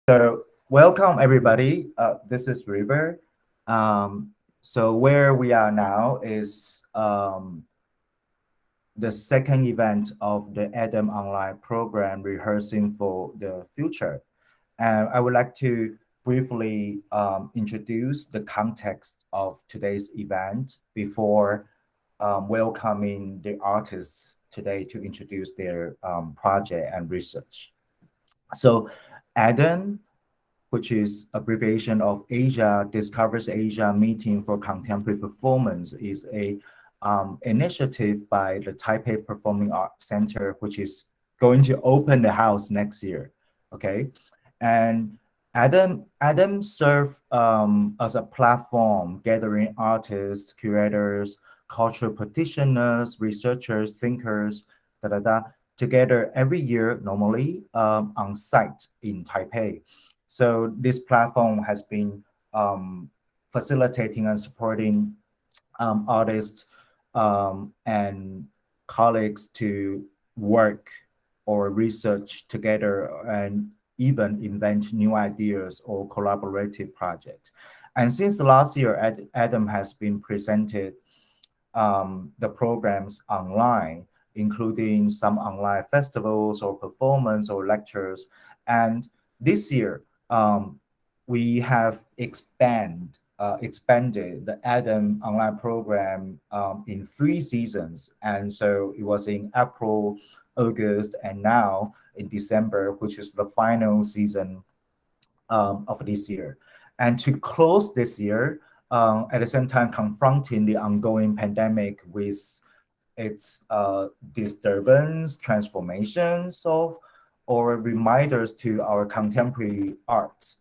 So welcome everybody. This is River. So where we are now is the second event of the Adam Online program, Rehearsing for the Future. And I would like to briefly introduce the context of today's event before welcoming the artists today to introduce their project and research. So Adam, which is abbreviation of Asia Discovers Asia Meeting for Contemporary Performance, is a initiative by the Taipei Performing Arts Center, which is going to open the house next year. Okay, and Adam served as a platform gathering artists, curators, cultural practitioners, researchers, thinkers, da da da, together every year normally on site in Taipei. So this platform has been facilitating and supporting artists and colleagues to work or research together and even invent new ideas or collaborative projects. And since last year, Adam has been presented the programs online, including some online festivals or performance or lectures. And this year, we have expanded the Adam online program in 3 seasons. And so it was in April, August, and now in December, which is the final season of this year. And to close this year, at the same time confronting the ongoing pandemic with its disturbance, transformations of, or reminders to our contemporary art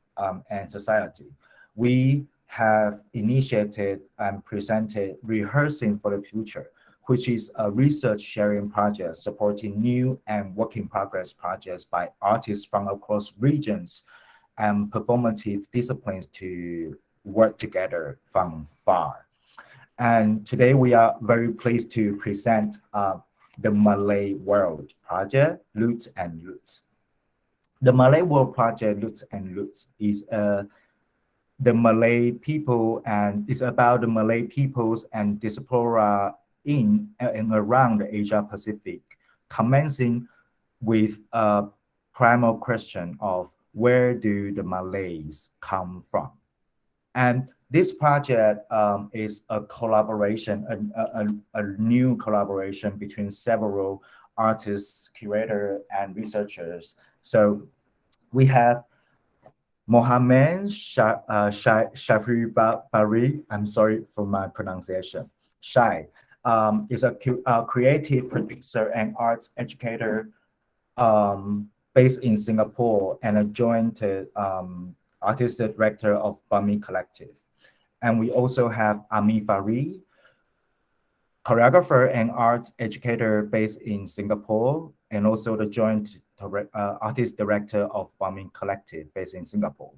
and society. We have initiated and presented Rehearsing for the Future, which is a research sharing project supporting new and work in progress projects by artists from across regions and performative disciplines to work together from far. And today we are very pleased to present the Malay World Project, Roots and Roots. The Malay World Project, Roots and Roots, is the Malay people and is about the Malay peoples and diaspora in and around the Asia Pacific, commencing with a primal question of where do the Malays come from? And this project is a collaboration, a new collaboration between several artists, curators, and researchers. So we have Mohammed Shafri Bari, I'm sorry for my pronunciation. Shai is a creative producer and arts educator based in Singapore and a joint artistic director of Bami Collective. And we also have Ami Fari, choreographer and arts educator based in Singapore, and also the joint artist director of Bami Collective based in Singapore.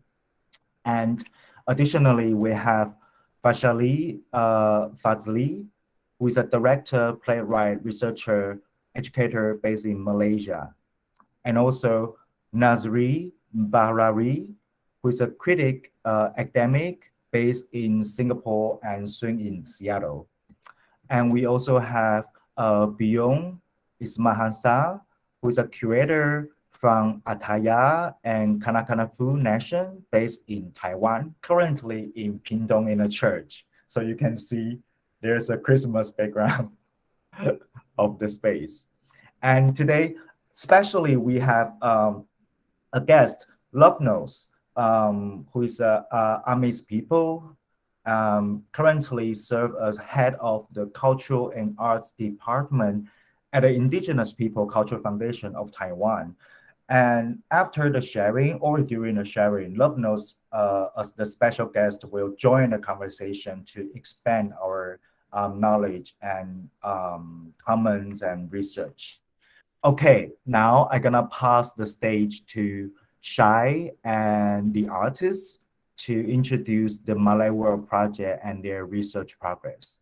And additionally, we have Fashali Fazli, who is a director, playwright, researcher, educator based in Malaysia. And also Nazri Bahrari, who is a critic, academic based in Singapore and swing in Seattle. And we also have Byung Ismahasa, who is a curator from Ataya and Kanakanafu Nation based in Taiwan, currently in Pingdong in a church. So you can see there's a Christmas background of the space. And today, especially we have a guest, Love Knows, who is Amis people, currently serve as head of the Cultural and Arts Department at the Indigenous People Cultural Foundation of Taiwan. And after the sharing or during the sharing, Love Knows as the special guest will join the conversation to expand our knowledge and comments and research. Okay, now I'm gonna pass the stage to Shai and the artists to introduce the Malay World Project and their research progress.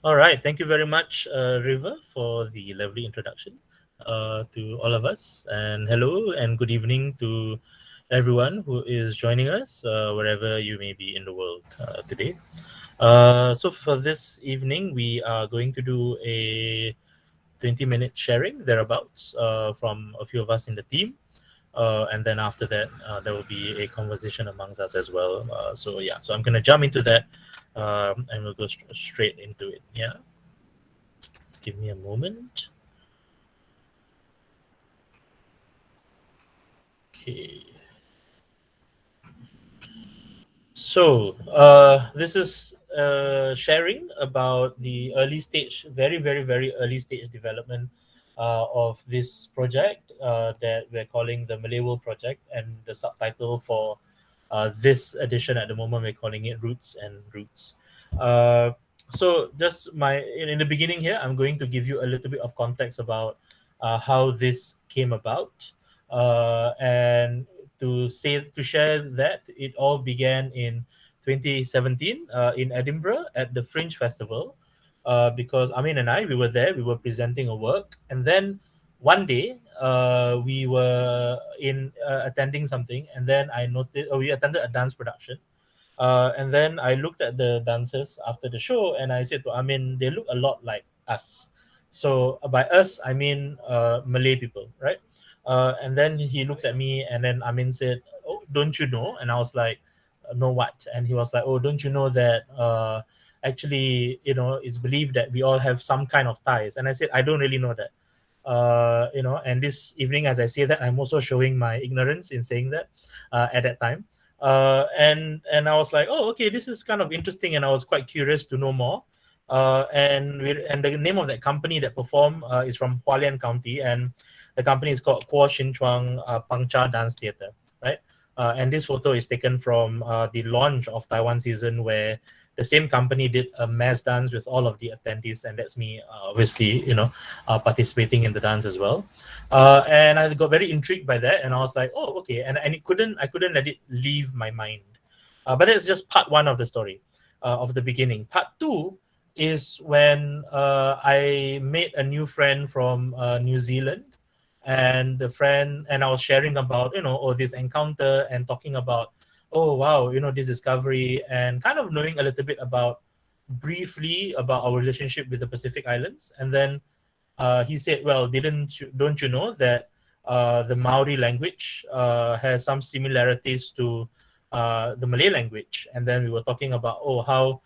All right. Thank you very much, River, for the lovely introduction. to all of us, and hello and good evening to everyone who is joining us wherever you may be in the world today. So for this evening, we are going to do a 20-minute sharing thereabouts from a few of us in the team. And then after that, there will be a conversation amongst us as well. So I'm going to jump into that and we'll go straight into it. Yeah. Just give me a moment. Okay. So this is sharing about the early stage, very early stage development of this project that we're calling the Malay World Project, and the subtitle for this edition at the moment we're calling it Roots and Roots. So just in the beginning here, I'm going to give you a little bit of context about how this came about, and to share that it all began in 2017 in Edinburgh at the Fringe Festival, because Amin and I, we were there, we were presenting a work, and then one day we were in attending something, and then I noticed we attended a dance production. And then I looked at the dancers after the show, and I said to Amin, they look a lot like us. So by us, I mean Malay people, right? And then he looked at me, and then Amin said, "Oh, don't you know?" And I was like, "No, what?" And he was like, "Oh, don't you know that actually, it's believed that we all have some kind of ties?" And I said, "I don't really know that." And this evening, as I say that, I'm also showing my ignorance in saying that at that time. And I was like, oh, okay, this is kind of interesting, and I was quite curious to know more. And the name of that company that performed is from Hualien County, and the company is called Kuo Shin Chuang Pangcha Dance Theatre, right? And this photo is taken from the launch of Taiwan season, where the same company did a mass dance with all of the attendees, and that's me, obviously, participating in the dance as well. And I got very intrigued by that, and I was like, oh, okay, and I couldn't let it leave my mind. But it's just part one of the story, of the beginning. Part two is when I made a new friend from New Zealand, and I was sharing about this encounter, and talking about, oh wow, this discovery, and kind of knowing a little bit about briefly about our relationship with the Pacific Islands. And then he said, well, don't you know that the Maori language has some similarities to the Malay language? And then we were talking about, how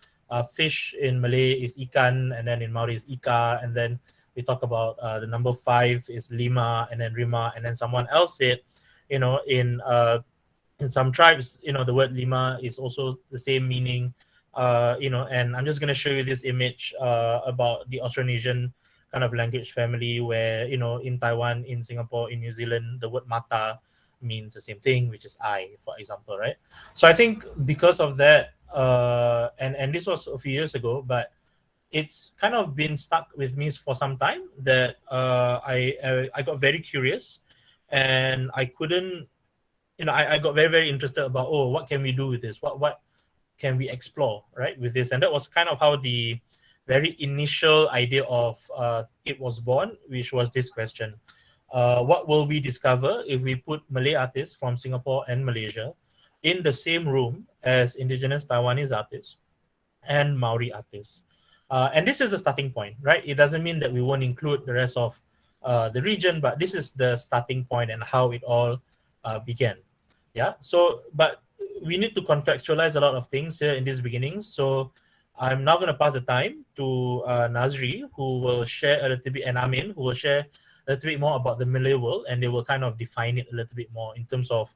fish in Malay is ikan, and then in Maori is ika, and then we talk about the number 5 is lima, and then rima, and then someone else said, in some tribes, the word lima is also the same meaning, and I'm just going to show you this image about the Austronesian kind of language family, where, in Taiwan, in Singapore, in New Zealand, the word mata means the same thing, which is I, for example, right? So I think because of that, and this was a few years ago, but it's kind of been stuck with me for some time, that I got very curious, and I couldn't, I got very interested about, what can we do with this? What can we explore, right, with this? And that was kind of how the very initial idea of it was born, which was this question: what will we discover if we put Malay artists from Singapore and Malaysia in the same room as indigenous Taiwanese artists and Maori artists? And this is the starting point, right? It doesn't mean that we won't include the rest of the region, but this is the starting point and how it all began. Yeah. So, but we need to contextualize a lot of things here in these beginnings. So I'm now going to pass the time to Nazri, who will share a little bit, and Amin, who will share a little bit more about the Malay world, and they will kind of define it a little bit more in terms of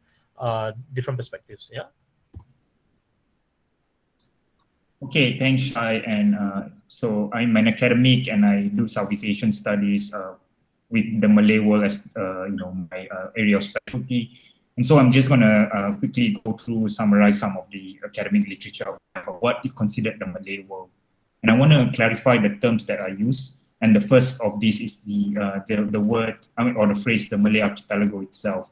different perspectives. Yeah. Okay, thanks, Shai. And so I'm an academic, and I do Southeast Asian studies with the Malay world as my area of specialty. And so I'm just going to quickly go through, summarize some of the academic literature of what is considered the Malay world. And I want to clarify the terms that are used. And the first of these is the word, or the phrase, the Malay Archipelago itself.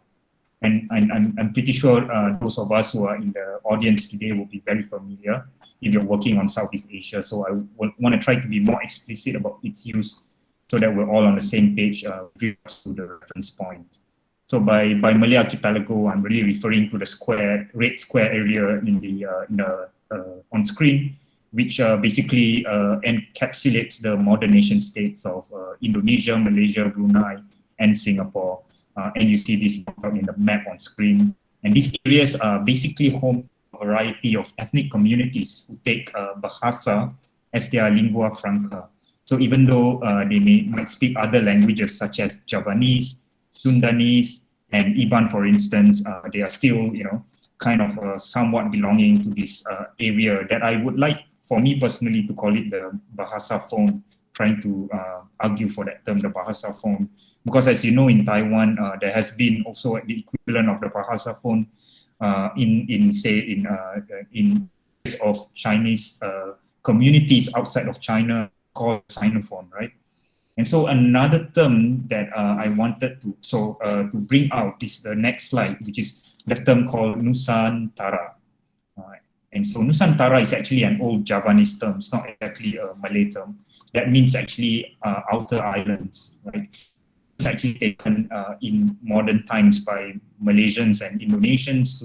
And I'm pretty sure those of us who are in the audience today will be very familiar if you're working on Southeast Asia. So I want to try to be more explicit about its use so that we're all on the same page with regards to the reference point. So by Malay Archipelago, I'm really referring to the red square area in the on screen, which basically encapsulates the modern nation states of Indonesia, Malaysia, Brunei, and Singapore. And you see this in the map on screen. And these areas are basically home to a variety of ethnic communities who take Bahasa as their lingua franca. So even though they might speak other languages such as Javanese, Sundanese, and Iban, for instance, they are still, kind of somewhat belonging to this area that I would like, for me personally, to call it the Bahasa phone, trying to argue for that term, the Bahasa phone. Because as you know, in Taiwan, there has been also the equivalent of the Bahasa phone in of Chinese communities outside of China called Sinophone, right? And so another term that I wanted to bring out is the next slide, which is the term called Nusantara. And so Nusantara is actually an old Javanese term. It's not exactly a Malay term. That means actually outer islands, right? It's actually taken in modern times by Malaysians and Indonesians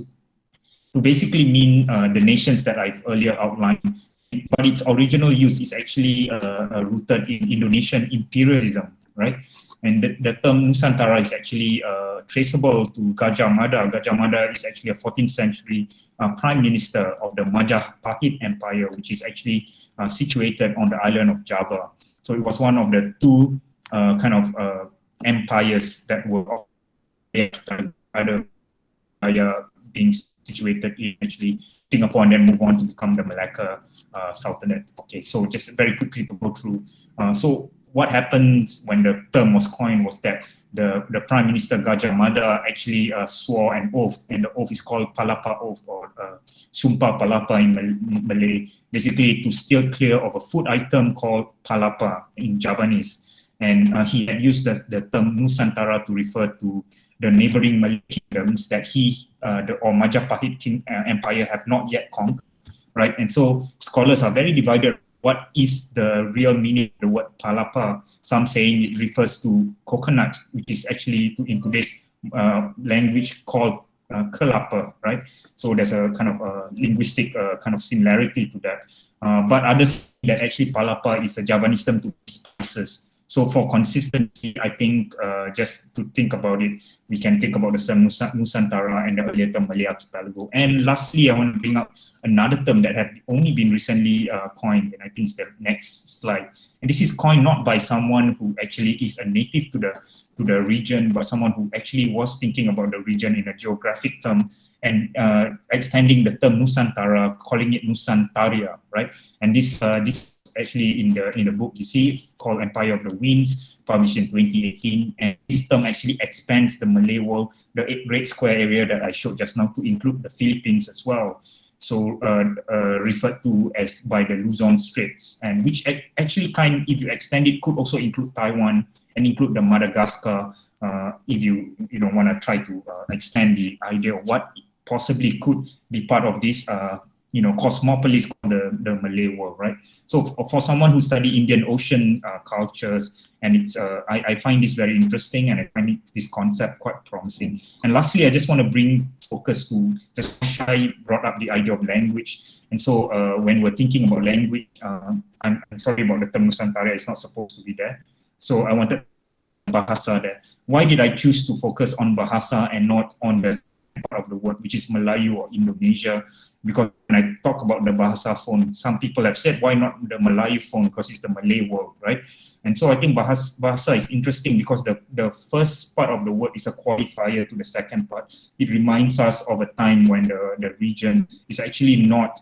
to basically mean the nations that I've earlier outlined. But its original use is actually rooted in Indonesian imperialism, right? And the term Nusantara is actually traceable to Gajah Mada. Gajah Mada is actually a 14th century prime minister of the Majapahit Empire, which is actually situated on the island of Java. So it was one of the two empires that were either being situated in actually Singapore and then move on to become the Malacca Sultanate. Okay, so just very quickly to go through. So what happened when the term was coined was that the Prime Minister Gajah Mada actually swore an oath, and the oath is called Palapa Oath, or Sumpah Palapa in Malay, basically to steer clear of a food item called palapa in Javanese. And he had used the term Nusantara to refer to the neighboring Malay kingdoms that or Majapahit Empire have not yet conquered, right? And so scholars are very divided. What is the real meaning of the word palapa? Some saying it refers to coconut, which is actually in today's language called kelapa, right? So there's a kind of linguistic kind of similarity to that. But others say that actually palapa is a Javanese term to spices. So for consistency, I think just to think about it, we can think about the term Nusantara and the earlier term Malay Archipelago. And lastly, I want to bring up another term that had only been recently coined, and I think it's the next slide. And this is coined not by someone who actually is a native to the region, but someone who actually was thinking about the region in a geographic term and extending the term Nusantara, calling it Nusantaria, right? And this actually in the book you see called Empire of the Winds, published in 2018, and this term actually expands the Malay world, the red square area that I showed just now, to include the Philippines as well. So referred to as by the Luzon Straits, and which actually if you extend it, could also include Taiwan and include the Madagascar, if you want to try to extend the idea of what possibly could be part of this cosmopolis called the Malay world, right? So for someone who study Indian Ocean cultures, and it's I find this very interesting, and I find this concept quite promising. And lastly, I just want to bring focus to just Shai brought up the idea of language. And so when we're thinking about language, I'm sorry about the term Nusantara, it's not supposed to be there. So I wanted Bahasa there. Why did I choose to focus on Bahasa and not on the part of the word, which is Melayu or Indonesia? Because when I talk about the Bahasa phone, some people have said, why not the Melayu phone? Because it's the Malay world, right? And so I think Bahasa is interesting because the first part of the word is a qualifier to the second part. It reminds us of a time when the region is actually not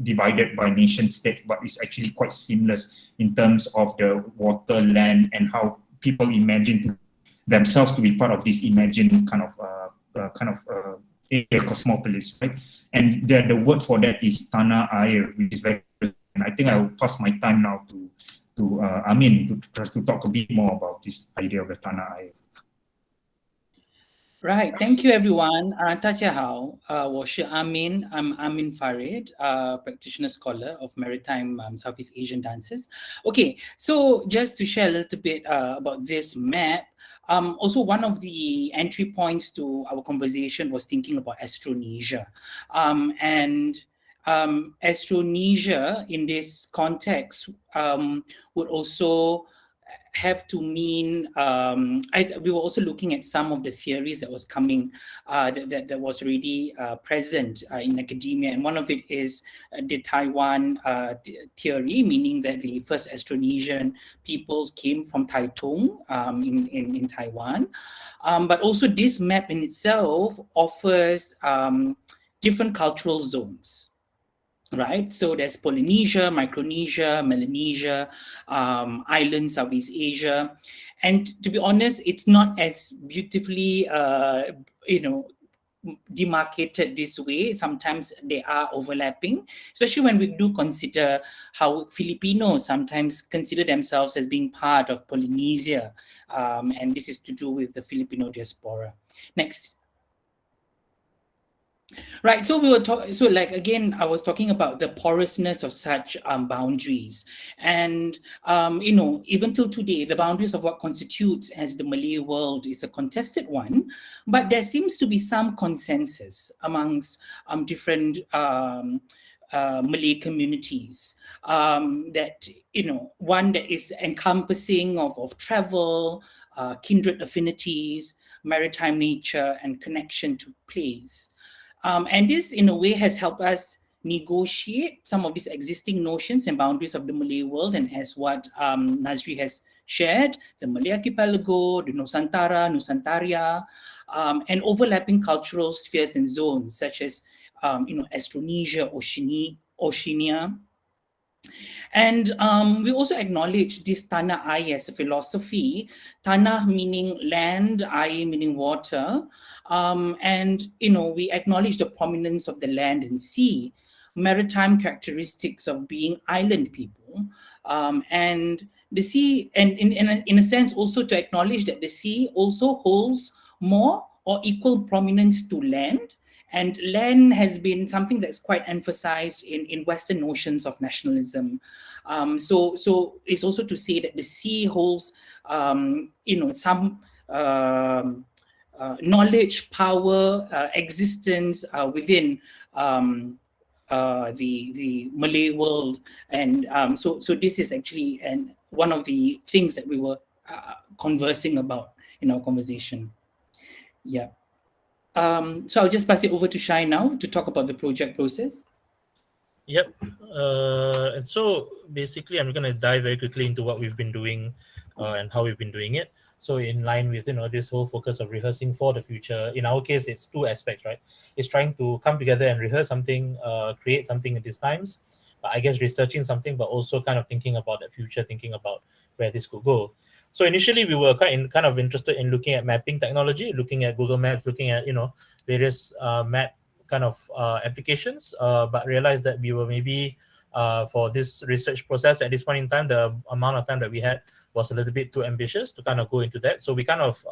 divided by nation state, but it's actually quite seamless in terms of the water, land, and how people imagine themselves to be part of this imagined kind of area cosmopolis, right? And the word for that is tanah air, which is very, and I think I will pass my time now to Amin to try to talk a bit more about this idea of the tanah air. Right, thank you everyone. 大家好，我是 Amin. I'm Amin Farid, practitioner scholar of maritime Southeast Asian dances. Okay, so just to share a little bit about this map. Also, one of the entry points to our conversation was thinking about Austronesia, and Austronesia in this context would also have to mean, we were also looking at some of the theories that was coming, that was already present in academia. And one of it is the Taiwan theory, meaning that the first Austronesian peoples came from Taitung in Taiwan. But also this map in itself offers different cultural zones. Right, so there's Polynesia, Micronesia, Melanesia, islands, Southeast Asia, and to be honest, it's not as beautifully, demarcated this way. Sometimes they are overlapping, especially when we do consider how Filipinos sometimes consider themselves as being part of Polynesia, and this is to do with the Filipino diaspora. Next. Right, so we were talking. So, like again, I was talking about the porousness of such boundaries, and even till today, the boundaries of what constitutes as the Malay world is a contested one. But there seems to be some consensus amongst different Malay communities that one that is encompassing of travel, kindred affinities, maritime nature, and connection to place. And this, in a way, has helped us negotiate some of these existing notions and boundaries of the Malay world. And as what Nazri has shared, the Malay Archipelago, the Nusantara, Nusantaria, and overlapping cultural spheres and zones, such as, Austronesia, Oceania. And we also acknowledge this Tanah Air as a philosophy, Tanah meaning land, Air meaning water. And, we acknowledge the prominence of the land and sea, maritime characteristics of being island people. And the sea, and in a sense also to acknowledge that the sea also holds more or equal prominence to land. And land has been something that's quite emphasized in Western notions of nationalism. So it's also to say that the sea holds, some knowledge, power, existence within the Malay world. And so this is actually one of the things that we were conversing about in our conversation. Yeah. So I'll just pass it over to Shai now to talk about the project process. Yep. And so basically, I'm going to dive very quickly into what we've been doing and how we've been doing it. So in line with this whole focus of rehearsing for the future, in our case, it's two aspects, right? It's trying to come together and rehearse something, create something at these times. I guess researching something, but also kind of thinking about the future, thinking about where this could go. So initially, we were kind of interested in looking at mapping technology, looking at Google Maps, looking at various map kind of applications, but realized that we were maybe for this research process at this point in time, the amount of time that we had was a little bit too ambitious to kind of go into that. So we kind of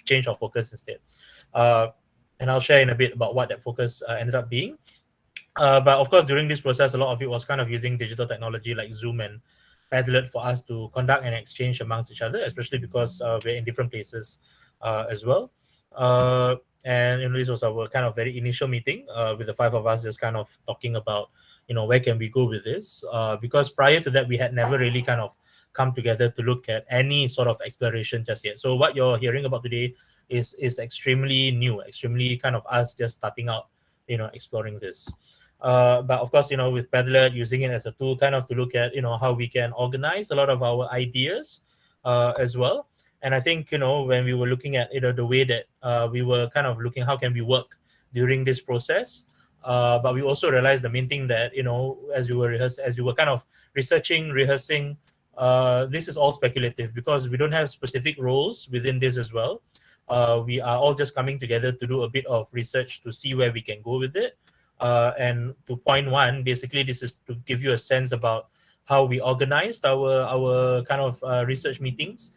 changed our focus instead. And I'll share in a bit about what that focus ended up being. But of course, during this process, a lot of it was kind of using digital technology like Zoom and Padlet for us to conduct and exchange amongst each other, especially because we're in different places as well. And this was our kind of very initial meeting with the five of us, just kind of talking about, where can we go with this? Because prior to that, we had never really kind of come together to look at any sort of exploration just yet. So what you're hearing about today is extremely new, extremely kind of us just starting out, exploring this. But of course, with Padlet, using it as a tool kind of to look at, how we can organize a lot of our ideas as well. And I think, when we were looking at, the way that we were kind of looking, how can we work during this process? But we also realized the main thing that, as we were kind of researching, rehearsing, this is all speculative because we don't have specific roles within this as well. We are all just coming together to do a bit of research to see where we can go with it. And to point one, basically, this is to give you a sense about how we organized our kind of research meetings.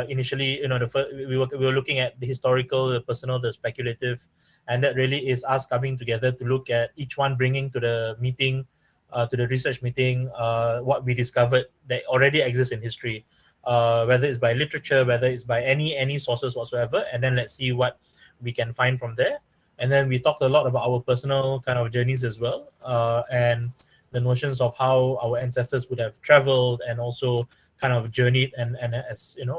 initially, we were looking at the historical, the personal, the speculative, and that really is us coming together to look at each one bringing to the meeting, to the research meeting, what we discovered that already exists in history, whether it's by literature, whether it's by any sources whatsoever, and then let's see what we can find from there. And then we talked a lot about our personal kind of journeys as well, and the notions of how our ancestors would have traveled and also kind of journeyed and as and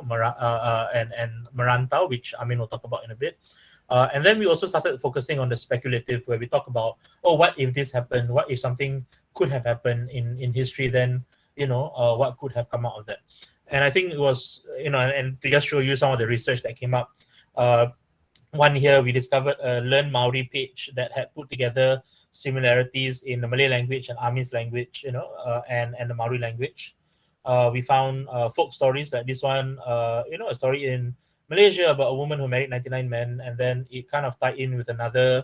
Marantau, which Amin will talk about in a bit. And then we also started focusing on the speculative, where we talk about, what if this happened? What if something could have happened in history? Then, what could have come out of that? And I think it was, and to just show you some of the research that came up, one here, we discovered a Learn Maori page that had put together similarities in the Malay language and Amin's language, and the Maori language. We found folk stories like this one, a story in Malaysia about a woman who married 99 men, and then it kind of tied in with another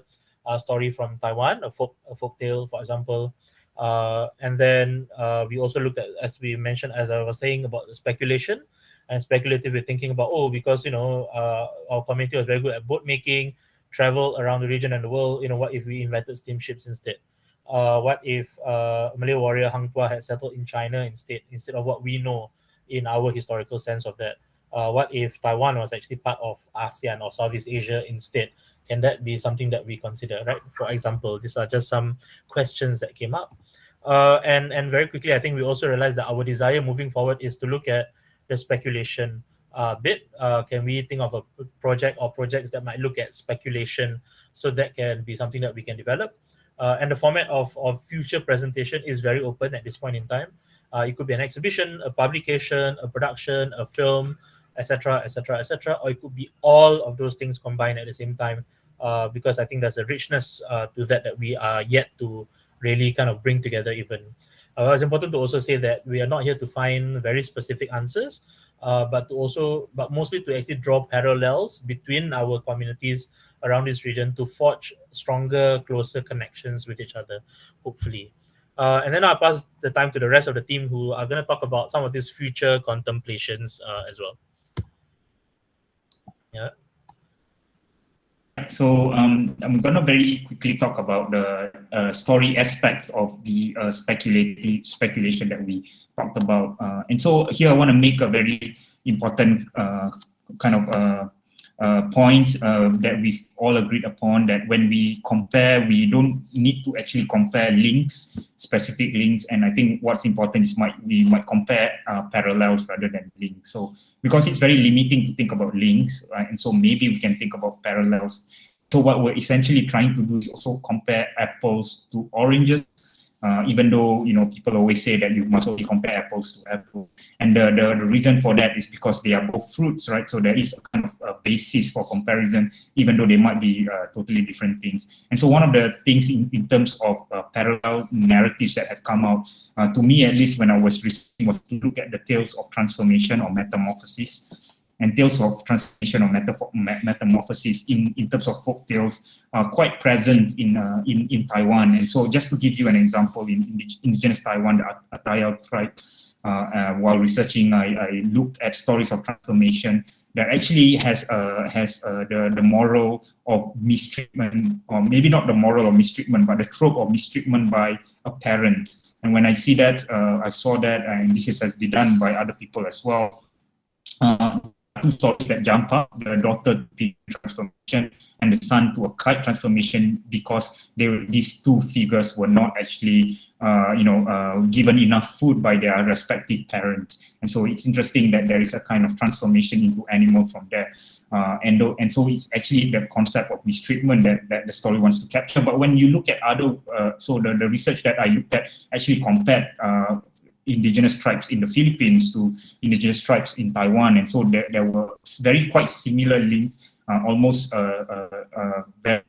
story from Taiwan, a folk tale, for example. And then we also looked at, as we mentioned, as I was saying, about the speculation and speculative. We're thinking about, because our community was very good at boat making, travel around the region and the world. What if we invented steamships instead? What if Malay warrior Hang Tuah had settled in China instead of what we know in our historical sense of that? What if Taiwan was actually part of ASEAN or Southeast Asia instead? Can that be something that we consider, right? For example, these are just some questions that came up. And very quickly, I think we also realized that our desire moving forward is to look at the speculation bit. Can we think of a project or projects that might look at speculation, so that can be something that we can develop? And the format of future presentation is very open at this point in time. It could be an exhibition, a publication, a production, a film, etc., etc., etc., or it could be all of those things combined at the same time, because I think there's a richness to that we are yet to really kind of bring together even. It's important to also say that we are not here to find very specific answers, but mostly to actually draw parallels between our communities around this region to forge stronger, closer connections with each other, hopefully. And then I'll pass the time to the rest of the team, who are going to talk about some of these future contemplations as well. Yeah. So I'm going to very quickly talk about the story aspects of the speculation that we talked about. And so here I want to make a very important kind of point that we've all agreed upon, that when we compare, we don't need to actually compare links, specific links. And I think what's important is we might compare parallels rather than links. So because it's very limiting to think about links, right? And so maybe we can think about parallels. So what we're essentially trying to do is also compare apples to oranges. Even though people always say that you must only compare apples to apples, and the reason for that is because they are both fruits, right? So there is a kind of a basis for comparison, even though they might be totally different things. And so one of the things in terms of parallel narratives that have come out, to me at least when I was researching, was to look at the tales of transformation or metamorphosis. And tales of transformation or metamorphosis in terms of folk tales are quite present in Taiwan. And so just to give you an example, in indigenous Taiwan, the Atayal tribe, while researching, I looked at stories of transformation that actually has the moral of mistreatment, or maybe not the moral of mistreatment, but the trope of mistreatment by a parent. And when I see that, I saw that, and this has been done by other people as well. Two stories that jump up: the daughter to pig transformation and the son to a kite transformation, because these two figures were not actually given enough food by their respective parents. And so it's interesting that there is a kind of transformation into animal from there. And so it's actually the concept of mistreatment that the story wants to capture. But when you look at other, so the research that I looked at actually compared indigenous tribes in the Philippines to indigenous tribes in Taiwan, and so there were very quite similar links, almost the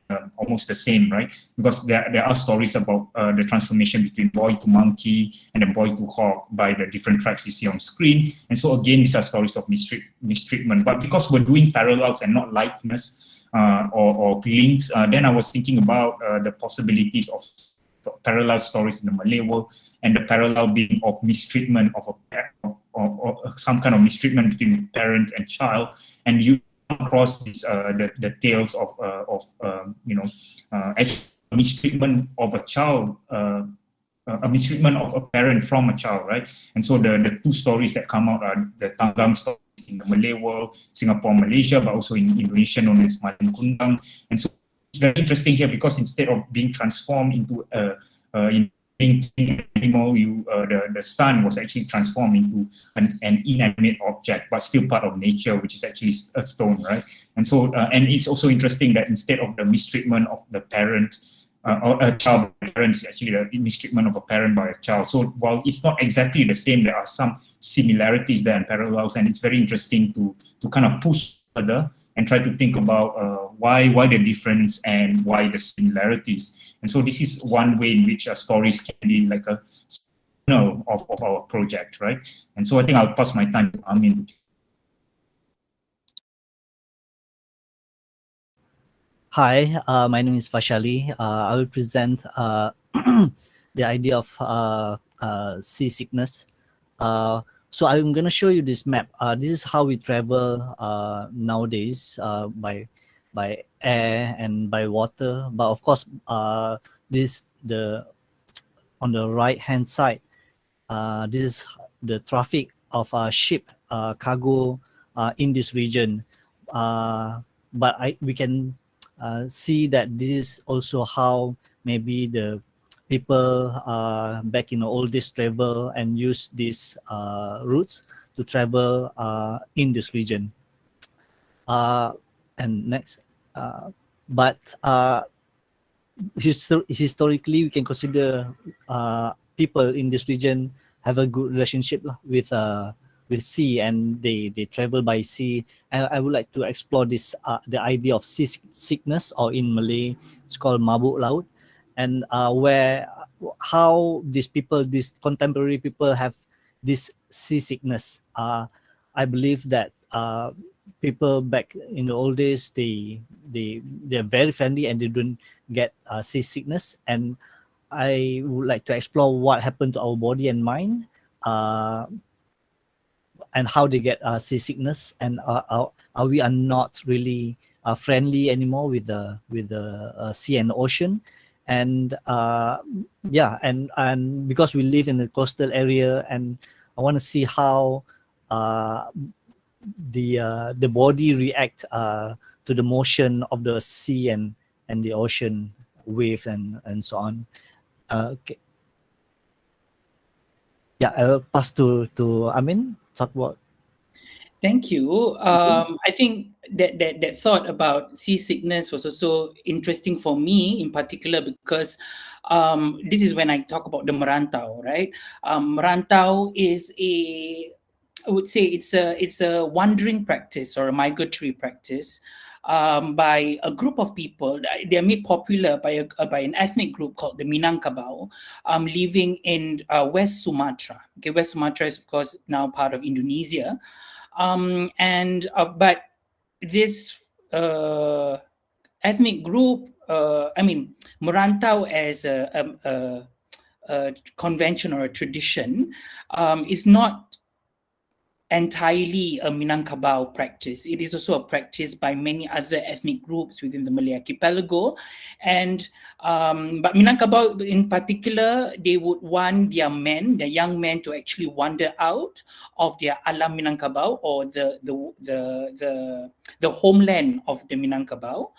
same, right? Because there are stories about the transformation between boy to monkey and then boy to hawk by the different tribes you see on screen. And so again, these are stories of mistreatment. But because we're doing parallels and not likeness or links, then I was thinking about the possibilities of parallel stories in the Malay world, and the parallel being of mistreatment of or some kind of mistreatment between parent and child, and you come across this, the tales of actually mistreatment of a child, a mistreatment of a parent from a child, right? And so the two stories that come out are the Tanggang stories in the Malay world, Singapore, Malaysia, but also in Indonesia known as Malin Kundang. And so it's very interesting here because instead of being transformed into an animal, the son was actually transformed into an inanimate object, but still part of nature, which is actually a stone, right? And so, and it's also interesting that instead of the mistreatment of the parent, or a child by parents, actually the mistreatment of a parent by a child. So while it's not exactly the same, there are some similarities there and parallels, and it's very interesting to kind of push further and try to think about why the difference and why the similarities. And so this is one way in which stories can be like a signal of our project, right? And so I think I'll pass my time to Amin. Hi, my name is Fashali. I will present the idea of seasickness. So I'm going to show you this map. This is how we travel nowadays by air and by water. But of course, on the right hand side, this is the traffic of ship cargo in this region. But we can see that this is also how maybe the people back in the old days travel and use these routes to travel in this region. And next, but historically, we can consider people in this region have a good relationship with sea, and they travel by sea. And I would like to explore this the idea of seasickness, or in Malay it's called mabuk laut, and how these contemporary people have this seasickness. I believe that people back in the old days, they're very friendly and they don't get seasickness. And I would like to explore what happened to our body and mind, and how they get seasickness, and are we are not really friendly anymore with the sea and ocean. And yeah, and because we live in the coastal area, and I want to see how the body react to the motion of the sea and the ocean wave and so on. Okay. Yeah, I'll pass to Amin. Talk about. Thank you. I think that thought about seasickness was also interesting for me in particular because this is when I talk about the merantau, right? Merantau is I would say it's a wandering practice or a migratory practice by a group of people. They are made popular by an ethnic group called the Minangkabau, living in West Sumatra. Okay, West Sumatra is of course now part of Indonesia. But this ethnic group, merantau as a convention or a tradition, is not entirely a Minangkabau practice. It is also a practice by many other ethnic groups within the Malay Archipelago. And but Minangkabau in particular, they would want their young men to actually wander out of their alam Minangkabau, or the homeland of the Minangkabau,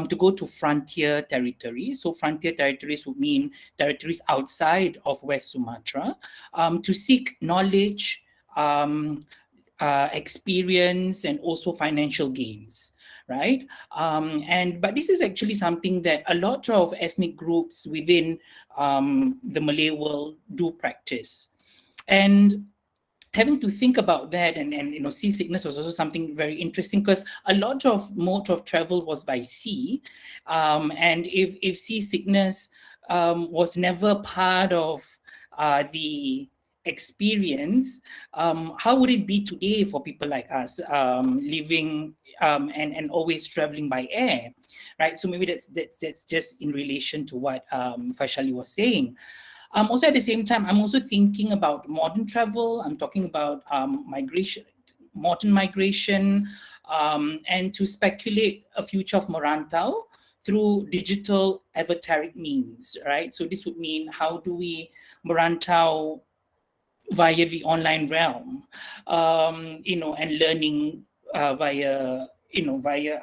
to go to frontier territories. So frontier territories would mean territories outside of West Sumatra, to seek knowledge, experience, and also financial gains, right? But this is actually something that a lot of ethnic groups within the Malay world do practice. And having to think about that, and seasickness was also something very interesting because a lot of mode of travel was by sea, and if seasickness was never part of the experience, how would it be today for people like us living and always traveling by air, right? So maybe that's just in relation to what Fashali was saying. Also at the same time, I'm also thinking about modern travel. I'm talking about migration, modern migration, and to speculate a future of Merantau through digital avataric means, right? So this would mean, how do we Merantau via the online realm, and learning via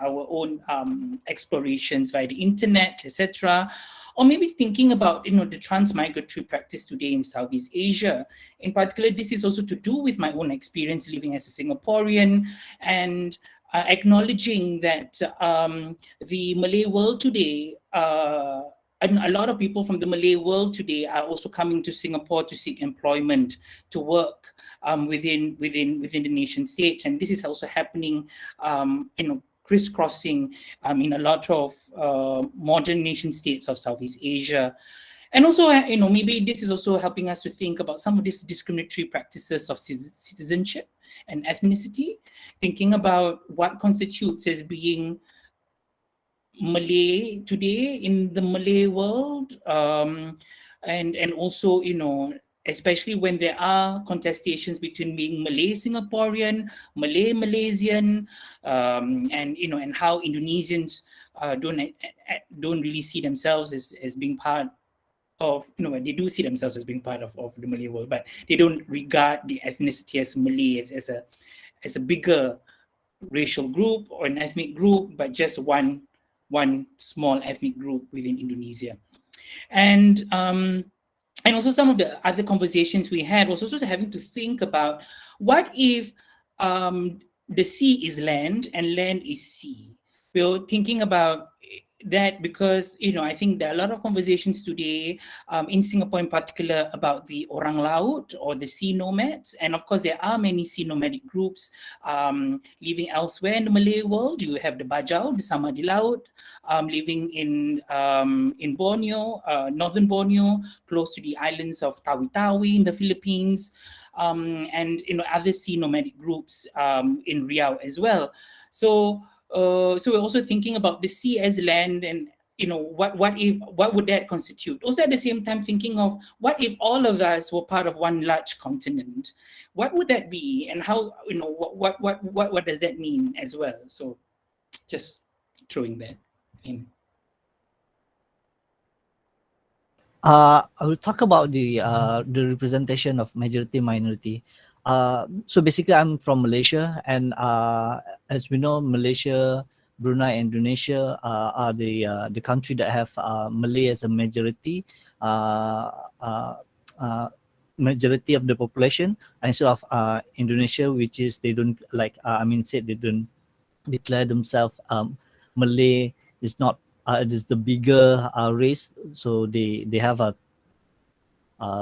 our own explorations via the internet, etc. Or maybe thinking about the transmigratory practice today in Southeast Asia. In particular, this is also to do with my own experience living as a Singaporean, and acknowledging that the Malay world today, a lot of people from the Malay world today are also coming to Singapore to seek employment, to work within the nation state, and this is also happening, crisscrossing in a lot of modern nation states of Southeast Asia. And also, maybe this is also helping us to think about some of these discriminatory practices of citizenship and ethnicity, thinking about what constitutes as being Malay today in the Malay world, and also, especially when there are contestations between being Malay Singaporean, Malay Malaysian, and how Indonesians don't really see themselves as being part of, they do see themselves as being part of the Malay world, but they don't regard the ethnicity as Malay as a bigger racial group or an ethnic group, but just one small ethnic group within Indonesia. And also some of the other conversations we had was also having to think about, what if the sea is land and land is sea? We were thinking about that because, I think there are a lot of conversations today in Singapore in particular about the orang laut or the sea nomads. And of course, there are many sea nomadic groups living elsewhere in the Malay world. You have the Bajau, the Sama di Laut, living in Borneo, northern Borneo, close to the islands of Tawi-Tawi in the Philippines, and other sea nomadic groups in Riau as well. So we're also thinking about the sea as land, and what would that constitute? Also at the same time thinking of, what if all of us were part of one large continent? What would that be, and how, what does that mean as well? So just throwing that in. I will talk about the representation of majority minority. So basically, I'm from Malaysia, and as we know, Malaysia, Brunei, and Indonesia are the country that have Malay as a majority, majority of the population, instead of Indonesia, which is they don't said they don't declare themselves Malay. Is not it is the bigger race, so they have a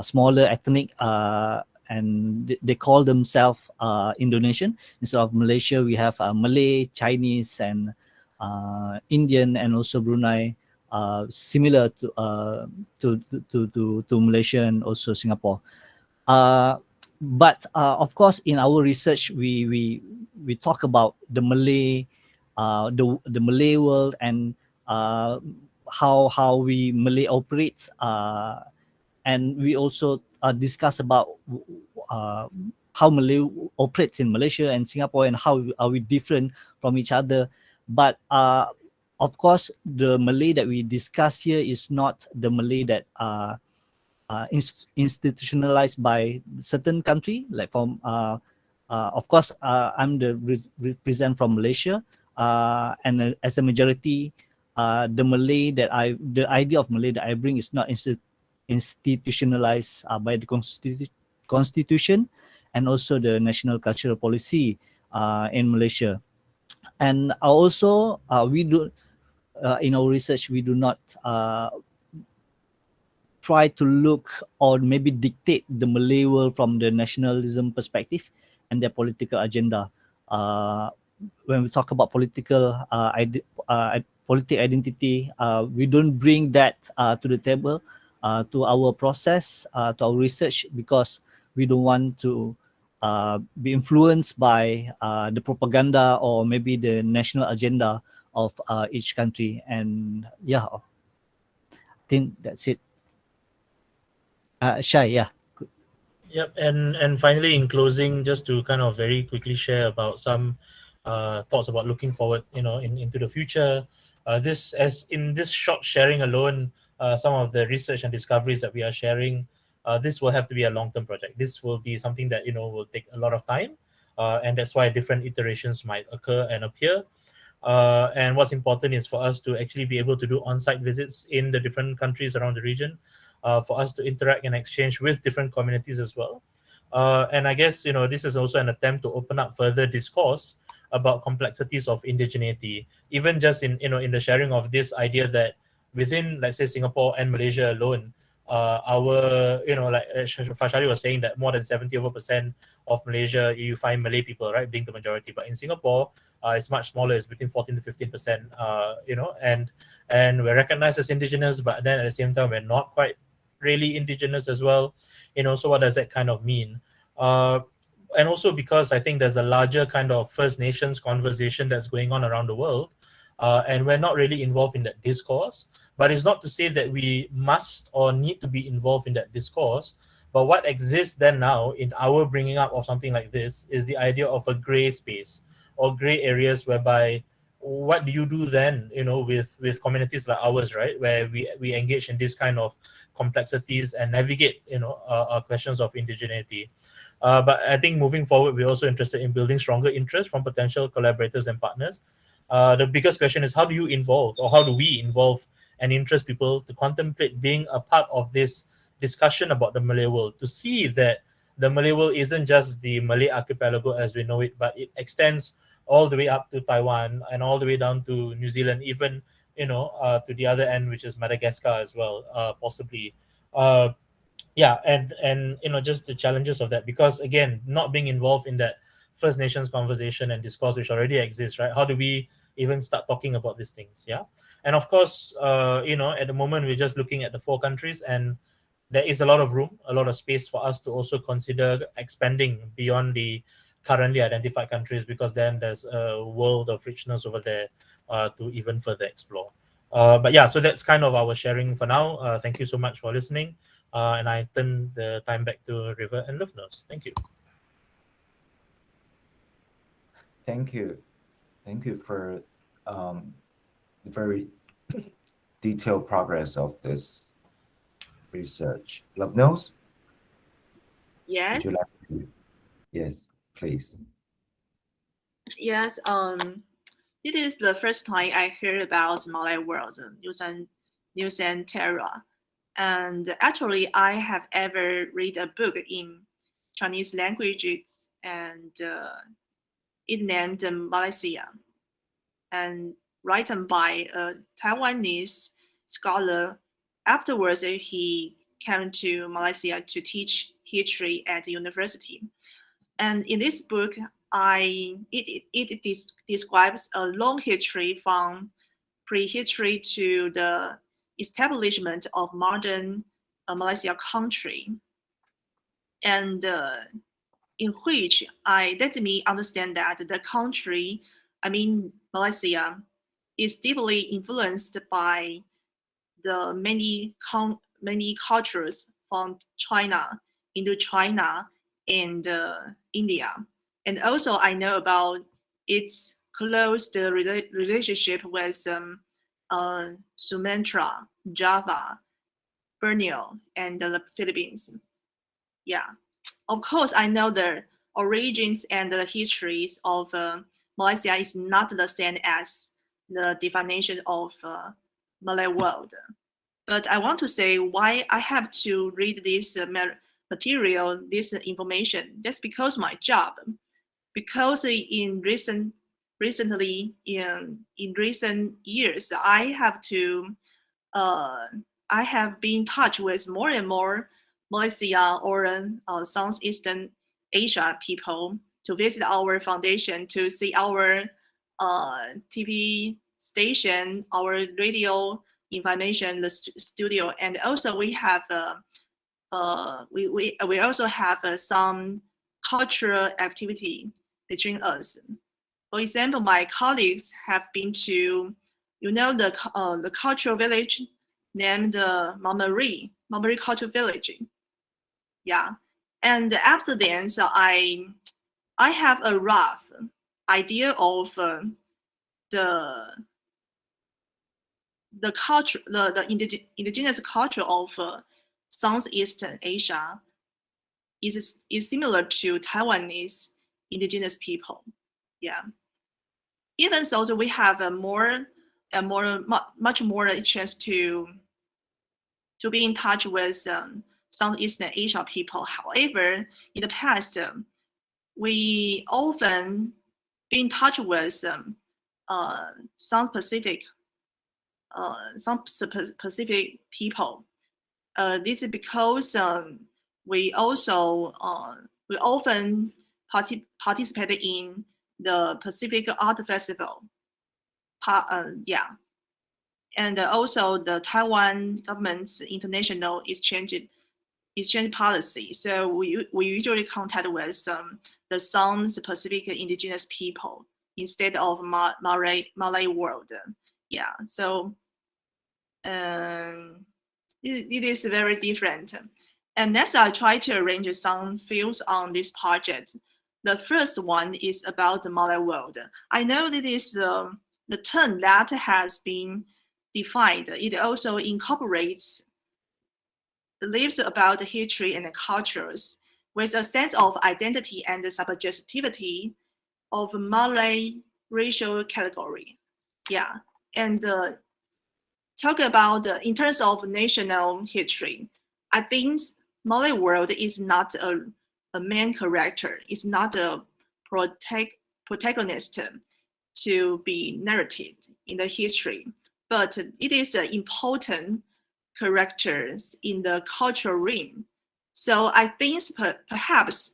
smaller ethnic, and they call themselves Indonesian. Instead of Malaysia, we have Malay, Chinese, and Indian, and also Brunei, similar to Malaysia and also Singapore. But of course, in our research, we talk about the Malay, the Malay world, and how we Malay operates, and we also discuss about how Malay operates in Malaysia and Singapore, and how are we different from each other. But of course, the Malay that we discuss here is not the Malay that institutionalized by certain country, like from of course, I'm the represent from Malaysia, and as a majority, the Malay the idea of Malay that I bring is not institutionalized by the constitution and also the national cultural policy in Malaysia. And also, we do in our research, we do not try to look or maybe dictate the Malay world from the nationalism perspective and their political agenda. When we talk about political identity, we don't bring that to the table, to our process, to our research, because we don't want to be influenced by the propaganda or maybe the national agenda of each country. And yeah, I think that's it. Shai, yeah. Yep, and finally, in closing, just to kind of very quickly share about some thoughts about looking forward, into the future. This, as in this short sharing alone, some of the research and discoveries that we are sharing, this will have to be a long-term project. This will be something that will take a lot of time, and that's why different iterations might occur and appear. And what's important is for us to actually be able to do on-site visits in the different countries around the region, for us to interact and exchange with different communities as well. And I guess this is also an attempt to open up further discourse about complexities of indigeneity, even just in the sharing of this idea that within, let's say, Singapore and Malaysia alone, our like Fashali was saying that more than 70% of Malaysia you find Malay people, right, being the majority, but in Singapore it's much smaller. It's between 14 to 15%, and we're recognized as indigenous, but then at the same time we're not quite really indigenous as well. So what does that kind of mean? And also because I think there's a larger kind of First Nations conversation that's going on around the world, and we're not really involved in that discourse. But it's not to say that we must or need to be involved in that discourse. But what exists then now in our bringing up of something like this is the idea of a gray space or gray areas, whereby what do you do then, with communities like ours, right, where we engage in this kind of complexities and navigate, questions of indigeneity. But I think moving forward, we're also interested in building stronger interest from potential collaborators and partners. The biggest question is, how do you involve, or how do we involve and interest people to contemplate being a part of this discussion about the Malay world, to see that the Malay world isn't just the Malay Archipelago as we know it, but it extends all the way up to Taiwan and all the way down to New Zealand, even to the other end, which is Madagascar as well, possibly. And just the challenges of that, because again, not being involved in that First Nations conversation and discourse which already exists, right? How do we even start talking about these things? Yeah. And of course, at the moment we're just looking at the 4 countries, and there is a lot of room, a lot of space for us to also consider expanding beyond the currently identified countries, because then there's a world of richness over there to even further explore. But yeah, so that's kind of our sharing for now. Thank you so much for listening. And I turn the time back to River and Listeners. Thank you. Thank you. Thank you for the very detailed progress of this research. Love Nose? Yes. Would you like to? Yes, please. Yes. It is the first time I heard about Malay world, Nusantara. And actually, I have ever read a book in Chinese language, and it named Malaysia, and written by a Taiwanese scholar. Afterwards, he came to Malaysia to teach history at the university. And in this book, it describes a long history from prehistory to the establishment of modern Malaysia country, and in which let me understand that the country, I mean Malaysia, is deeply influenced by the many cultures from China, Indochina, and India. And also I know about its close relationship with Sumatra, Java, Borneo, and the Philippines. Yeah. Of course, I know the origins and the histories of Malaysia is not the same as the definition of Malay world. But I want to say why I have to read this material, this information. That's because my job. Because in recent years, I have been in touch with more and more Malaysia or Southeastern Asia people to visit our foundation, to see our TV station, our radio information, the studio, and also we have we also have some cultural activity between us. For example, my colleagues have been to, the cultural village named Mamari Cultural Village. Yeah, and after then, so I have a rough idea of the culture, the indigenous culture of Southeast Asia is similar to Taiwanese indigenous people. Yeah. Even so, we have much more chance to be in touch with Southeastern Asia people. However, in the past, we often be in touch with some specific people. This is because we often participate in the Pacific Art Festival. Yeah, and also the Taiwan government's international exchange policy. So we usually contact with the some Pacific indigenous people instead of Malay world. Yeah, so it is very different. And next, I try to arrange some fields on this project. The first one is about the Malay world. I know that is the term that has been defined. It also incorporates beliefs about the history and the cultures with a sense of identity and the subjectivity of Malay racial category. Yeah, and talk about in terms of national history, I think Malay world is not a main character. It's not a protagonist to be narrated in the history, but it is an important characters in the cultural realm. So I think perhaps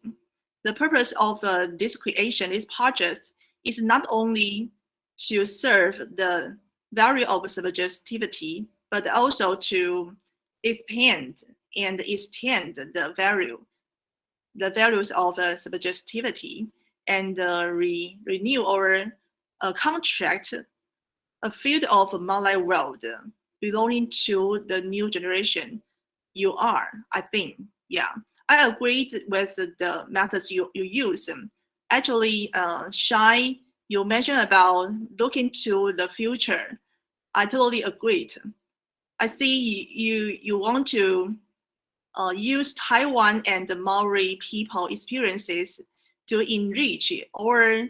the purpose of this creation, this project, is not only to serve the value of subjectivity, but also to expand and extend the values of subjectivity, and renew or contract a field of Malay world belonging to the new generation. You are, I think, yeah. I agreed with the methods you use. Actually, Shai, you mentioned about looking to the future. I totally agreed. I see you want to use Taiwan and the Maori people experiences to enrich or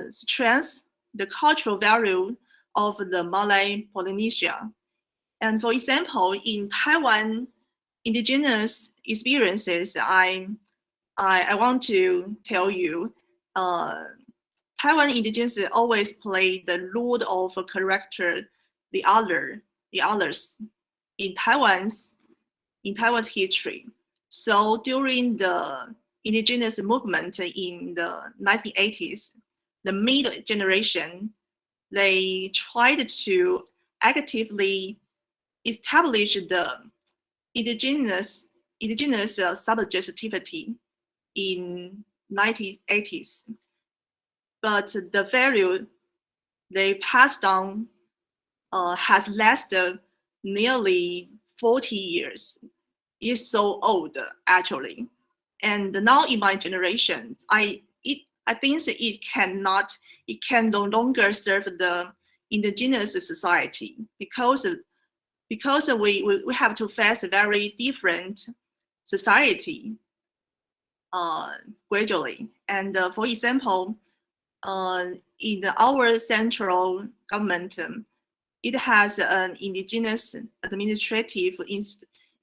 strengthen the cultural value of the Malay Polynesia. And for example, in Taiwan indigenous experiences, I want to tell you, Taiwan indigenous always play the role of a character, the others in Taiwan's history. So during the indigenous movement in the 1980s, the mid generation, they tried to actively establish the indigenous subjectivity in 1980s. But the value they passed on has lasted nearly 40 years. It's so old, actually. And now in my generation, I think it can no longer serve the indigenous society because we have to face a very different society gradually. And for example, in our central government, it has an indigenous administrative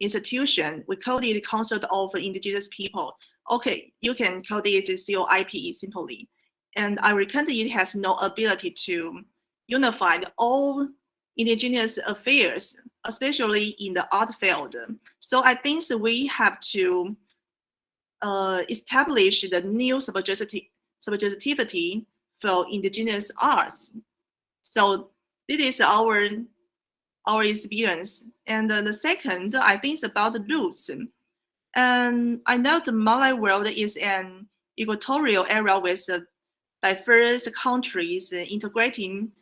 institution. We call it Council of Indigenous People. Okay, you can call it COIP simply. And I reckon it has no ability to unify all indigenous affairs, especially in the art field. So I think we have to establish the new subjectivity for indigenous arts. So this is our experience. And the second, I think, is about the roots. And I know the Malay world is an equatorial area with diverse countries integrating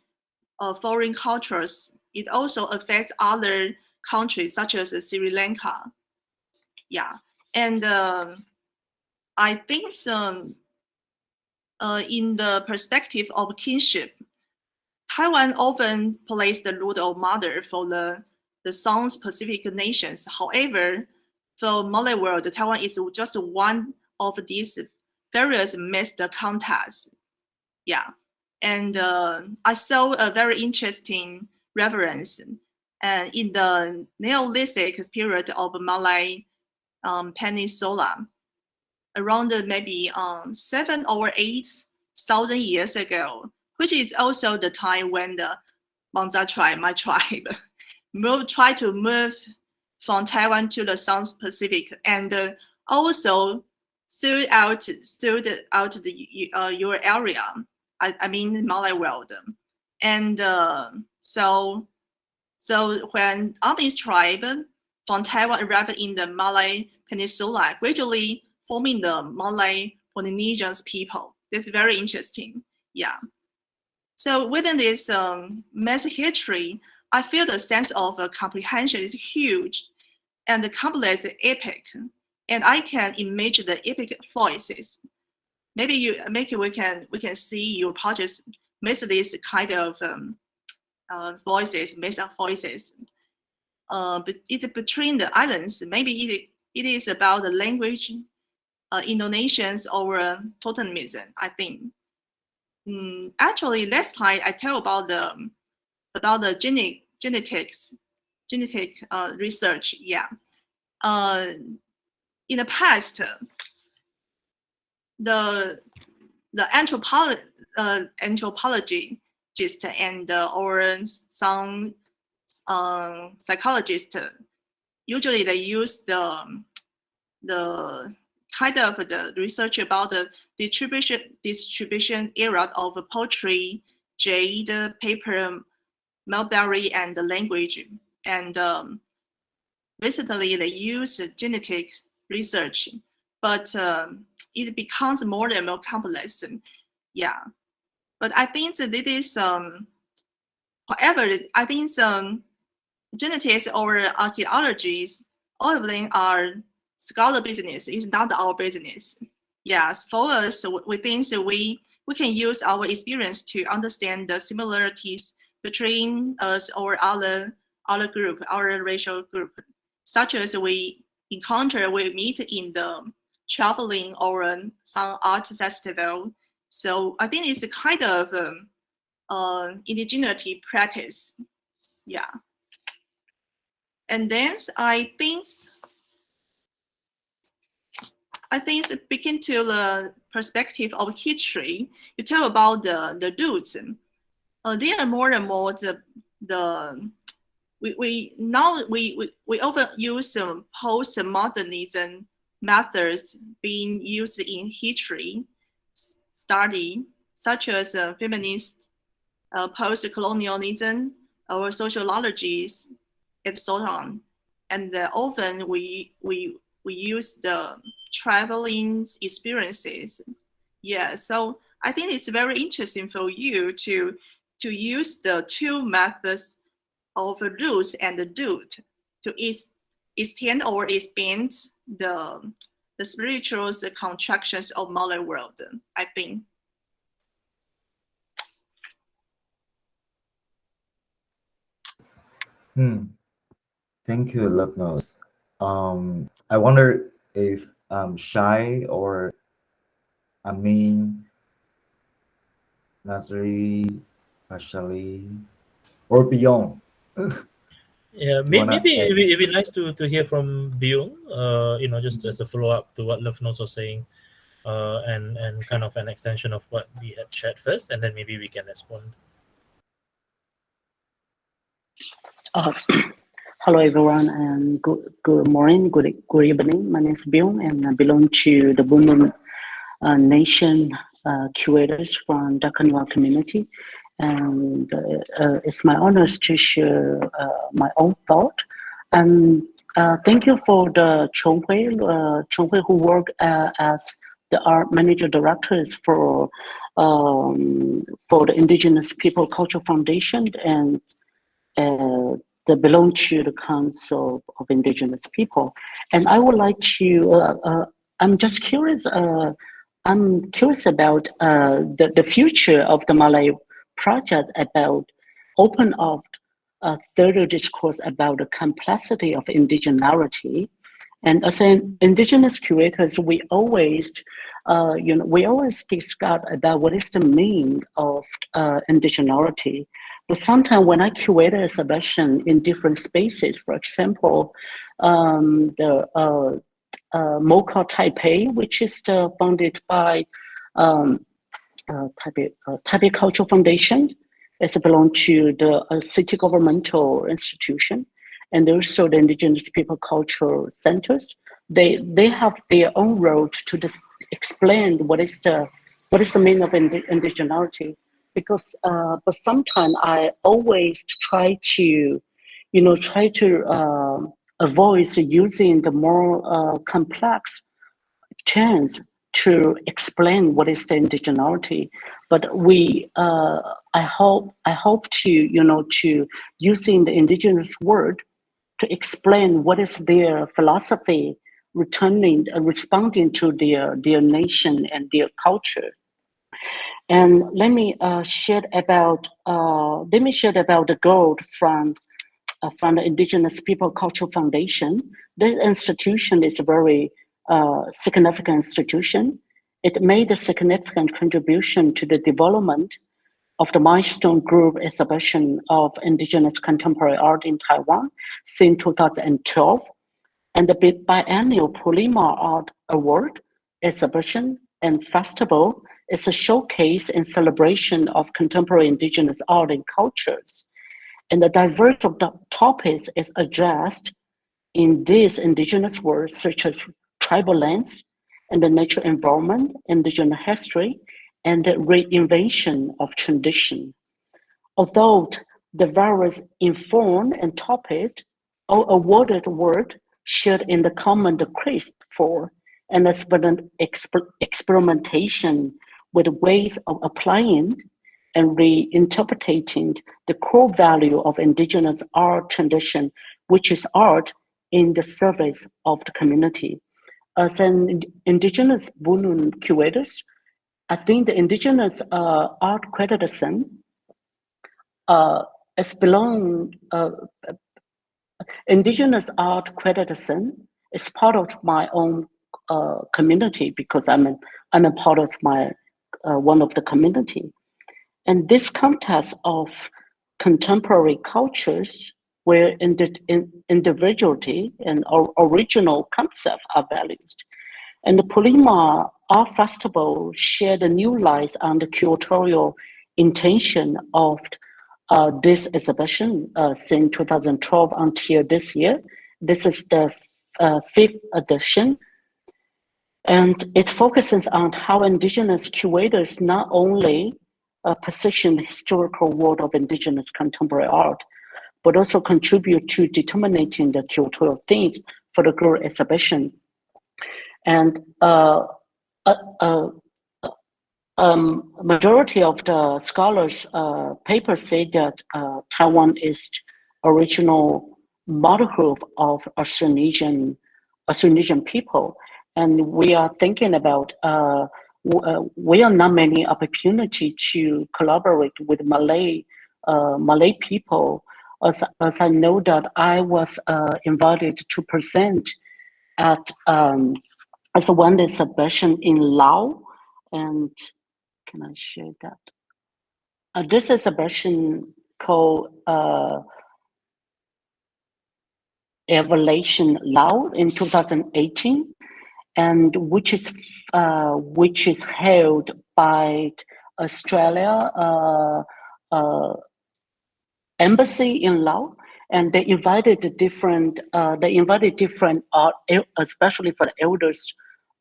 foreign cultures. It also affects other countries such as Sri Lanka. Yeah, and I think in the perspective of kinship, Taiwan often plays the role of mother for the South Pacific nations. However, for Malay world, Taiwan is just one of these various mixed contexts. Yeah, and I saw a very interesting reference in the Neolithic period of Malay Peninsula, around maybe 7 or 8,000 years ago, which is also the time when the Manza tribe, my tribe, tried to move from Taiwan to the South Pacific, and also throughout your area. I mean Malay world, and so when Amis tribe from Taiwan arrived in the Malay Peninsula, gradually forming the Malay Polynesian people. That's very interesting. Yeah. So within this mass history, I feel the sense of comprehension is huge, and the complex epic, and I can imagine the epic voices. Maybe we can see your projects miss this kind of voices, mix of voices. But it's between the islands. Maybe it is about the language, Indonesians or totemism, I think. Actually, last time I tell about the genetic research. Yeah. In the past, the anthropologist and or some psychologists, usually they use the kind of the research about the distribution era of poetry, jade, paper, mulberry, and the language. And recently they use genetic research, but it becomes more and more complex. Yeah, but I think that it is, however, I think genetics or archaeologists, all of them are scholar business. It's not our business. Yes, for us, we think that we can use our experience to understand the similarities between us or other group, our racial group, such as we meet in the traveling or some art festival. So I think it's a kind of indigeneity practice. Yeah. And then I think speaking to the perspective of history, you tell about the roots. There are more and more we often use postmodernism methods being used in history study, such as feminist, post-colonialism, or sociologies, and so on. And often we use the traveling experiences. Yeah, so I think it's very interesting for you to use the two methods of roots and the root to extend or expand the spiritual contractions of Malay world, I think. Thank you, Love I wonder if Shai or Amin, Nazri, Ashali, or beyond. Yeah, maybe it'd be nice to hear from Byung, just as a follow-up to what Love Notes was saying, and kind of an extension of what we had shared first, and then maybe we can respond. Hello everyone, and good morning, good evening. My name is Byung, and I belong to the Bunun Nation curators from Dakanwa community. And it's my honor to share my own thought. And thank you for the Chonghui who work at the art manager directors for the Indigenous People Cultural Foundation, and that belong to the Council of Indigenous People. And I would like to, I'm just curious, I'm curious about the future of the Malay project, about open up a third discourse about the complexity of indigeneity. And as an indigenous curators, we always, we always discuss about what is the meaning of indigeneity. But sometimes when I curate an exhibition in different spaces, for example, the MOCA Taipei, which is funded by Taipei Cultural Foundation, it belongs to the city governmental institution, and also the Indigenous People Cultural Centers. They have their own role to explain what is the meaning of indigeneity. Because but sometimes I always try to avoid using the more complex terms to explain what is the indigeneity. But we I hope to to using the indigenous word to explain what is their philosophy, responding to their nation and their culture. And let me share about the goal from the Indigenous People Cultural Foundation. This institution is a very significant institution. It made a significant contribution to the development of the milestone group exhibition of Indigenous contemporary art in Taiwan since 2012, and the biennial Pulima Art Award exhibition and festival is a showcase and celebration of contemporary indigenous art and cultures. And the diverse of the topics is addressed in these indigenous words, such as tribal lands and the natural environment, indigenous history, and the reinvention of tradition. Although the various informed and topic or awarded word shared in the common decrease for and experimentation with ways of applying and reinterpreting the core value of indigenous art tradition, which is art in the service of the community. As an indigenous Bunun curators, I think the indigenous art criticism indigenous art criticism is part of my own community, because I'm a part of my one of the community. And this context of contemporary cultures where individuality and original concept are valued. And the Pulima Art Festival shed a new light on the curatorial intention of this exhibition since 2012 until this year. This is the 5th edition. And it focuses on how indigenous curators not only position the historical world of indigenous contemporary art, but also contribute to determining the curatorial themes for the group exhibition. And majority of the scholars' papers say that Taiwan is original motherhood of Austronesian people. And we are thinking about, we are not many opportunity to collaborate with Malay people. As I know that I was invited to present at as a one-day exhibition in Laos. And can I share that? This exhibition called Evaluation Laos in 2018. And which is held by Australia embassy in Laos, and they invited different art, especially for the elders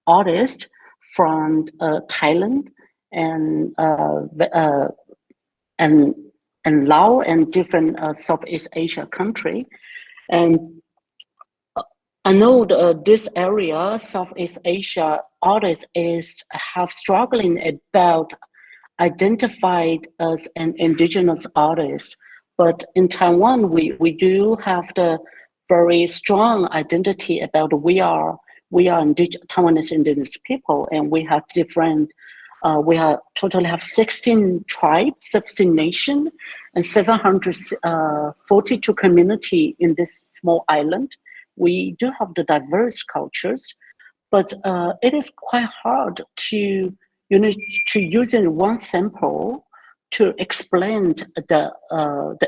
artists from Thailand and Laos and different Southeast Asia country. And I know this area, Southeast Asia artists have struggling about identified as an indigenous artist, But in Taiwan, we do have the very strong identity about we are Taiwanese indigenous people, and we have different. We totally have 16 tribes, 16 nations, and 742 community in this small island. We do have the diverse cultures, but it is quite hard to use in one sample to explain the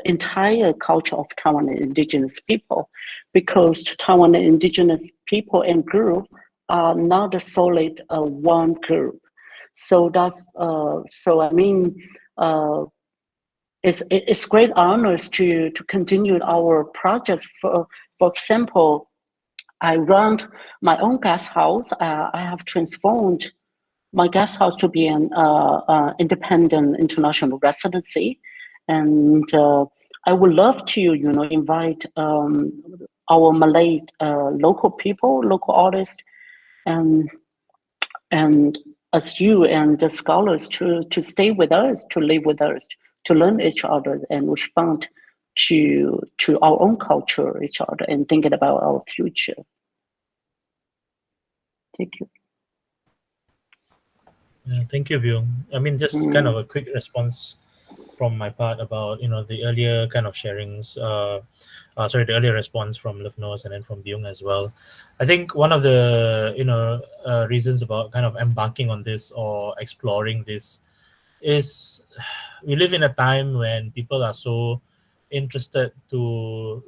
entire culture of Taiwan indigenous people, because Taiwan indigenous people and group are not a solid one group. So that's I mean, it's great honors to continue our projects. For example, I run my own guest house. I have transformed my guest house to be an independent international residency, and I would love to invite our Malay local people, local artists, and as you and the scholars to stay with us, to live with us, to learn each other and respond to our own culture, each other, and thinking about our future. Thank you. Thank you, Byung. I mean, just kind of a quick response from my part about the earlier kind of sharings. The earlier response from Livnos and then from Byung as well. I think one of the reasons about kind of embarking on this or exploring this is we live in a time when people are so interested to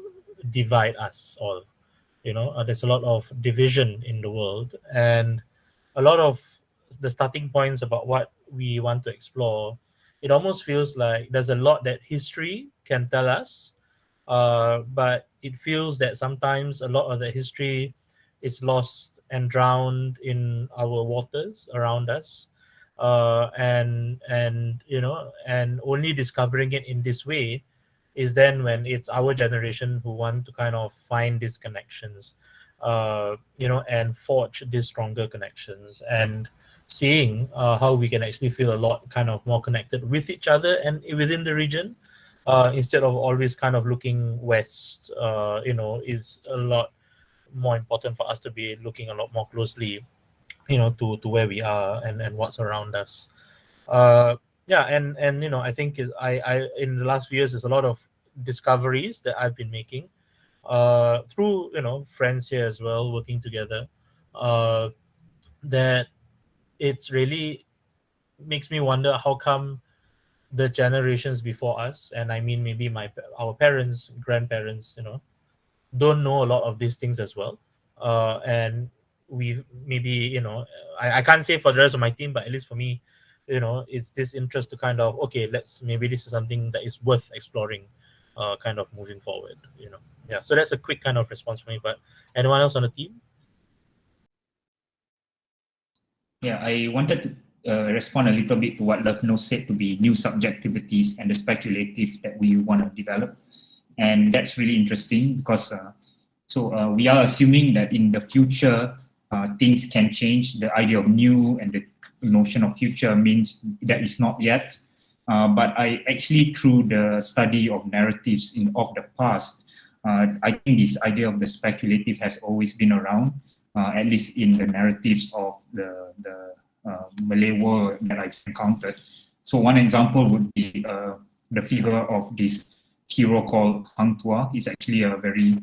divide us all. There's a lot of division in the world, and a lot of the starting points about what we want to explore, it almost feels like there's a lot that history can tell us, but it feels that sometimes a lot of the history is lost and drowned in our waters around us, and only discovering it in this way is then when it's our generation who want to kind of find these connections, and forge these stronger connections, and seeing how we can actually feel a lot kind of more connected with each other and within the region, instead of always kind of looking west. Is a lot more important for us to be looking a lot more closely, to where we are and what's around us. And I think I in the last few years there's a lot of discoveries that I've been making through friends here as well, working together, that it's really makes me wonder how come the generations before us, and I mean maybe our parents, grandparents, don't know a lot of these things as well, and we maybe I can't say for the rest of my team, but at least for me, it's this interest to kind of maybe this is something that is worth exploring, kind of moving forward. So that's a quick kind of response for me. But anyone else on the team? Yeah, I wanted to respond a little bit to what Livnos said, to be new subjectivities and the speculative that we want to develop. And that's really interesting because we are assuming that in the future things can change. The idea of new and the notion of future means that is not yet. But I actually, through the study of narratives of the past, I think this idea of the speculative has always been around, at least in the narratives of the Malay world that I've encountered. So one example would be the figure of this hero called Hang Tuah. He's actually a very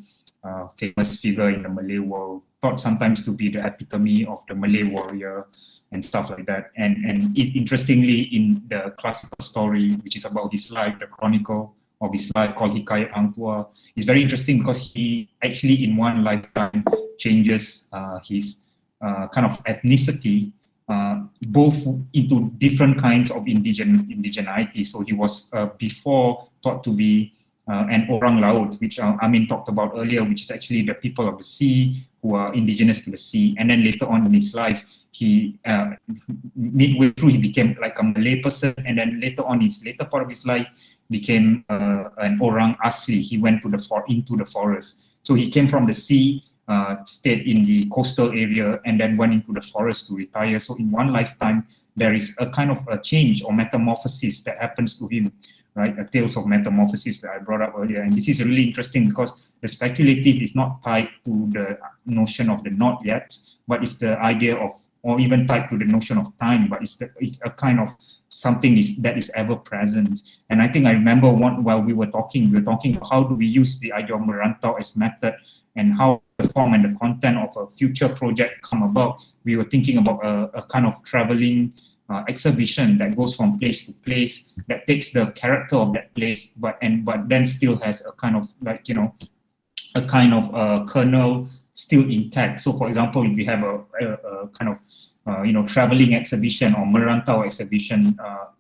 famous figure in the Malay world, thought sometimes to be the epitome of the Malay warrior and stuff like that. And interestingly, in the classical story, which is about his life, the chronicle of his life called Hikayat Hang Tuah, is very interesting because he actually in one lifetime changes his kind of ethnicity, both into different kinds of indigeneity. So he was before thought to be an Orang Laut, which Amin talked about earlier, which is actually the people of the sea who are indigenous to the sea. And then later on in his life, he midway through he became like a Malay person, and then later on, his later part of his life became an Orang Asli. He went to into the forest. So he came from the sea, stayed in the coastal area and then went into the forest to retire. So in one lifetime, there is a kind of a change or metamorphosis that happens to him, right? A tales of metamorphosis that I brought up earlier. And this is really interesting because the speculative is not tied to the notion of the not yet, but it's the idea of, or even tied to the notion of time, but it's a kind of something that is ever present. And I think I remember while we were talking about how do we use the idea of merantau as method and how the form and the content of a future project come about. We were thinking about a kind of traveling exhibition that goes from place to place, that takes the character of that place, but then still has a kind of like, you know, a kind of kernel still intact. So for example, if we have a kind of you know, traveling exhibition or merantau exhibition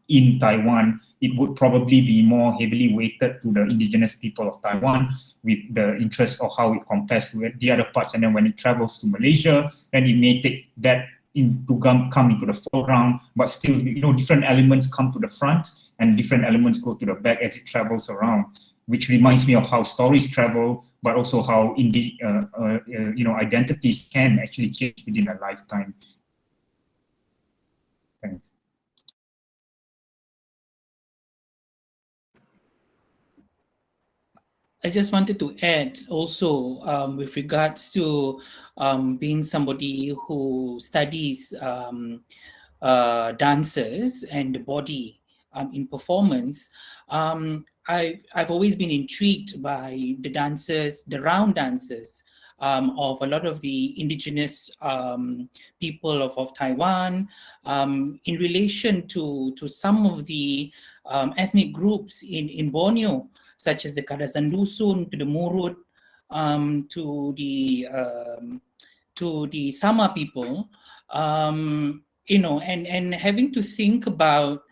in Taiwan, it would probably be more heavily weighted to the indigenous people of Taiwan with the interest of how it compares to the other parts. And then when it travels to Malaysia, then it may take that come into the foreground, but still, you know, different elements come to the front and different elements go to the back as it travels around, which reminds me of how stories travel, but also how you know, identities can actually change within a lifetime. Thanks. I just wanted to add also with regards to being somebody who studies dancers and the body in performance. I've always been intrigued by the dancers, the round dancers of a lot of the indigenous people of Taiwan in relation to some of the ethnic groups in Borneo, such as the Kadasan-dusun, to the Murut, to the Sama people, you know, and having to think about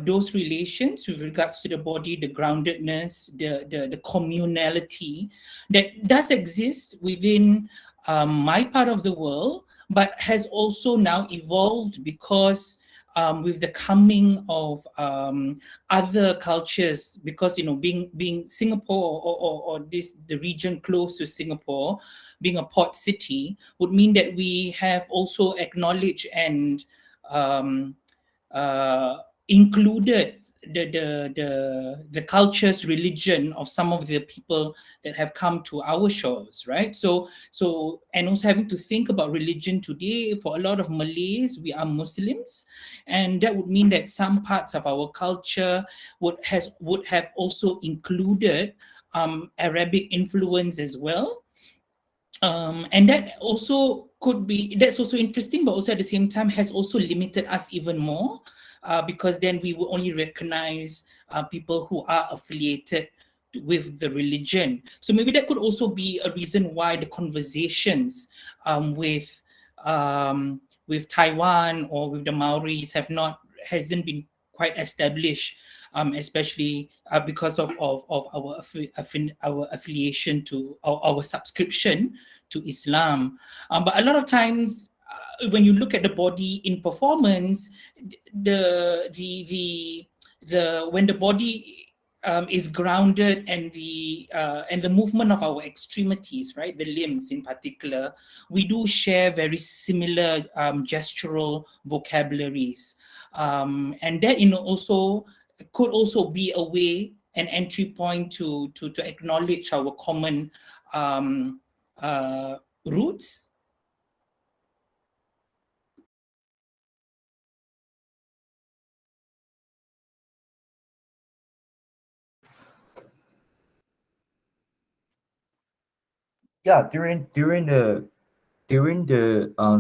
those relations with regards to the body, the groundedness, the communality that does exist within my part of the world, but has also now evolved because with the coming of other cultures, because, you know, being Singapore or the region close to Singapore, being a port city, would mean that we have also acknowledged and included the cultures, religion of some of the people that have come to our shores, right? So and also having to think about religion today. For a lot of Malays, we are Muslims, and that would mean that some parts of our culture would have also included Arabic influence as well. And that also that's also interesting, but also at the same time has also limited us even more, because then we will only recognize people who are affiliated with the religion. So maybe that could also be a reason why the conversations with Taiwan or with the Maoris hasn't been quite established, especially because of our affiliation to our subscription to Islam. But a lot of times, when you look at the body in performance, when the body is grounded and the movement of our extremities, right, the limbs in particular, we do share very similar gestural vocabularies, and that, you know, also could also be a way, an entry point to acknowledge our common roots. Yeah, during the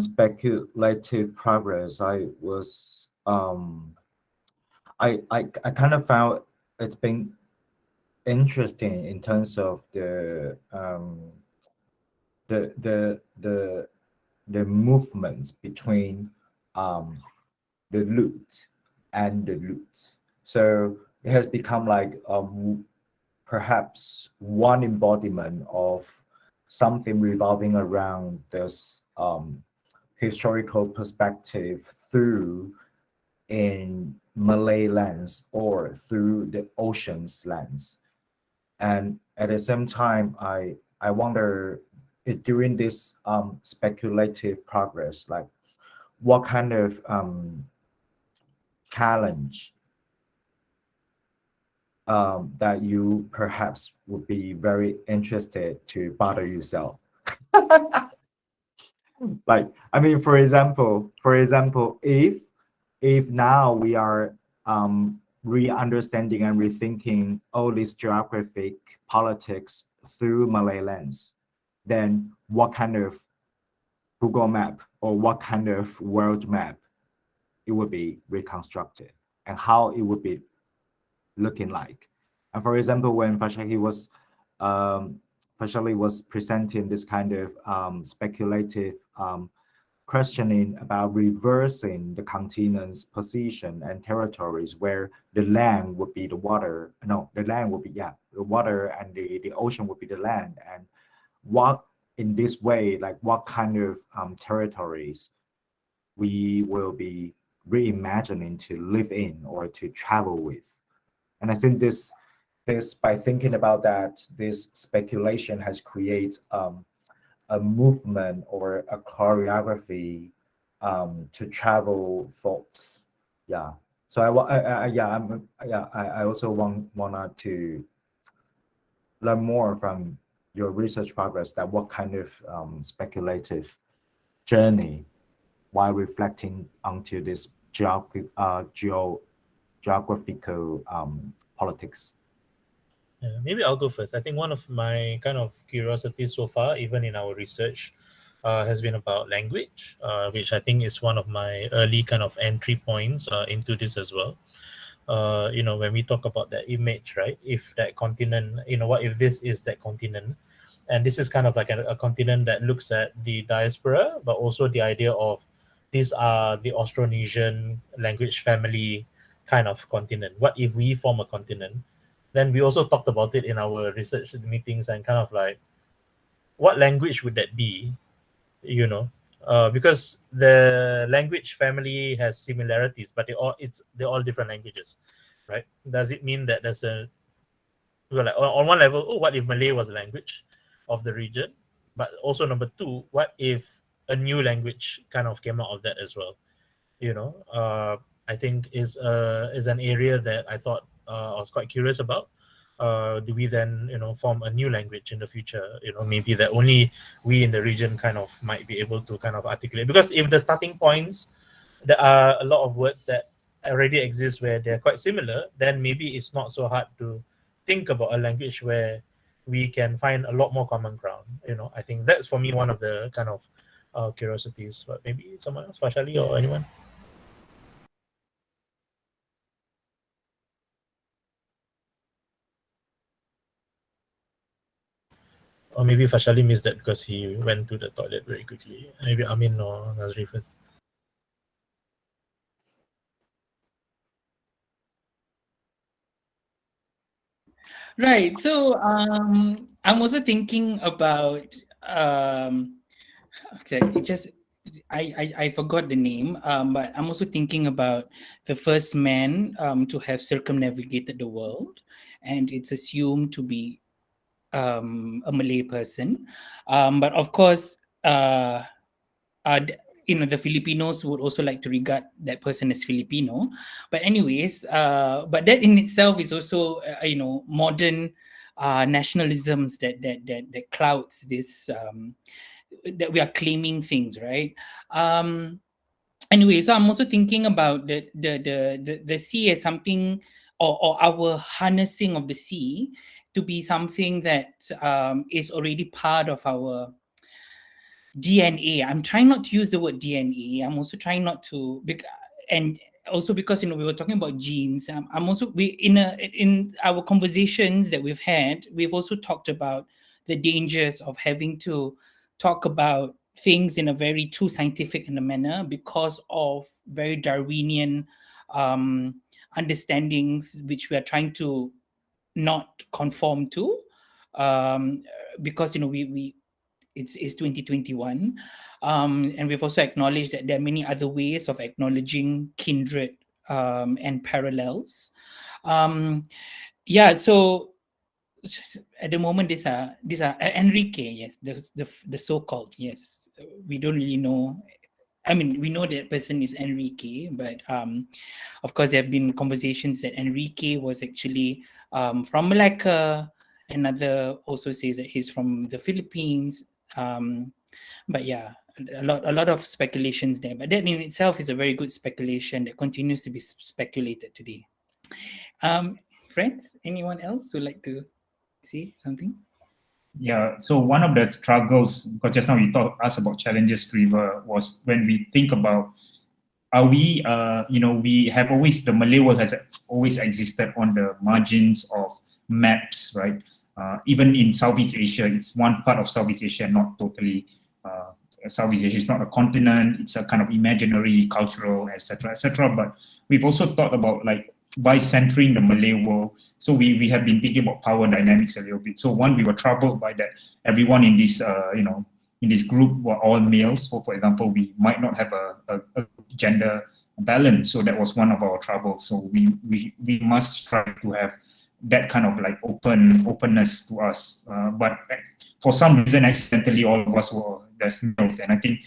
speculative progress, I was I kind of found it's been interesting in terms of the movements between the lute and the lute. So it has become like perhaps one embodiment of something revolving around this historical perspective through in Malay lens or through the ocean's lens. And at the same time, I wonder during this speculative progress, like what kind of challenge that you perhaps would be very interested to bother yourself? Like, I mean, for example, if now we are re-understanding and rethinking all these geographic politics through Malay lens, then what kind of Google map or what kind of world map it would be reconstructed and how it would be looking like? And for example, when Fashali was presenting this kind of speculative questioning about reversing the continent's position and territories, where the land would be the water, no, the land would be, the water, and the ocean would be the land. And what, in this way, like what kind of territories we will be reimagining to live in or to travel with. And I think this by thinking about that, this speculation has created a movement or a choreography to travel thoughts. Yeah. So I also wanted to learn more from your research progress, that what kind of speculative journey while reflecting onto this geographical politics. Yeah, maybe I'll go first. I think one of my kind of curiosities so far, even in our research, has been about language, which I think is one of my early kind of entry points into this as well. When we talk about that image, right? If that continent, what if this is that continent? And this is kind of like a continent that looks at the diaspora, but also the idea of these are the Austronesian language family kind of continent. What if we form a continent? Then we also talked about it in our research meetings and kind of like, what language would that be? Because the language family has similarities, but they're all different languages, right? Does it mean that there's on one level, what if Malay was a language of the region? But also number two, what if a new language kind of came out of that as well? I think is an area that I thought I was quite curious about. Do we then form a new language in the future? Maybe that only we in the region kind of might be able to kind of articulate. Because if the starting points, there are a lot of words that already exist where they're quite similar, then maybe it's not so hard to think about a language where we can find a lot more common ground. I think that's for me one of the kind of curiosities. But maybe someone else, Fashali or anyone. Or maybe Fashali missed that because he went to the toilet very quickly. Maybe Amin or Nazri first. Right. So I'm also thinking about okay, I forgot the name, but I'm also thinking about the first man to have circumnavigated the world, and it's assumed to be a Malay person. But of course, the Filipinos would also like to regard that person as Filipino. But anyways, but that in itself is also modern nationalisms that clouds this that we are claiming things, right? Anyway, so I'm also thinking about the sea as something, or our harnessing of the sea to be something that is already part of our DNA. I'm trying not to use the word DNA. I'm also trying not to, and also because we were talking about genes. I'm also in our conversations that we've had, we've also talked about the dangers of having to talk about things in a very too scientific in a manner because of very Darwinian understandings, which we are trying to not conform to, because we it's 2021, and we've also acknowledged that there are many other ways of acknowledging kindred and parallels. So at the moment these are Enrique, yes, the so-called, yes. We don't really know. I mean, we know that person is Enrique, but of course there have been conversations that Enrique was actually from Malacca. Another also says that he's from the Philippines. But yeah, a lot of speculations there. But that in itself is a very good speculation that continues to be speculated today. Friends, anyone else who like to say something? Yeah, so one of the struggles, because just now you asked about challenges, River, was when we think about, are we, we have always, the Malay world has always existed on the margins of maps, right? Even in Southeast Asia, it's one part of Southeast Asia, not totally, Southeast Asia is not a continent, it's a kind of imaginary, cultural, etc., etc. But we've also thought about, like, by centering the Malay world, so we have been thinking about power dynamics a little bit. So one, we were troubled by that. Everyone in this, in this group were all males. So for example, we might not have a gender balance. So that was one of our troubles. So we must try to have that kind of like openness to us. But for some reason, accidentally, all of us were there's males, and I think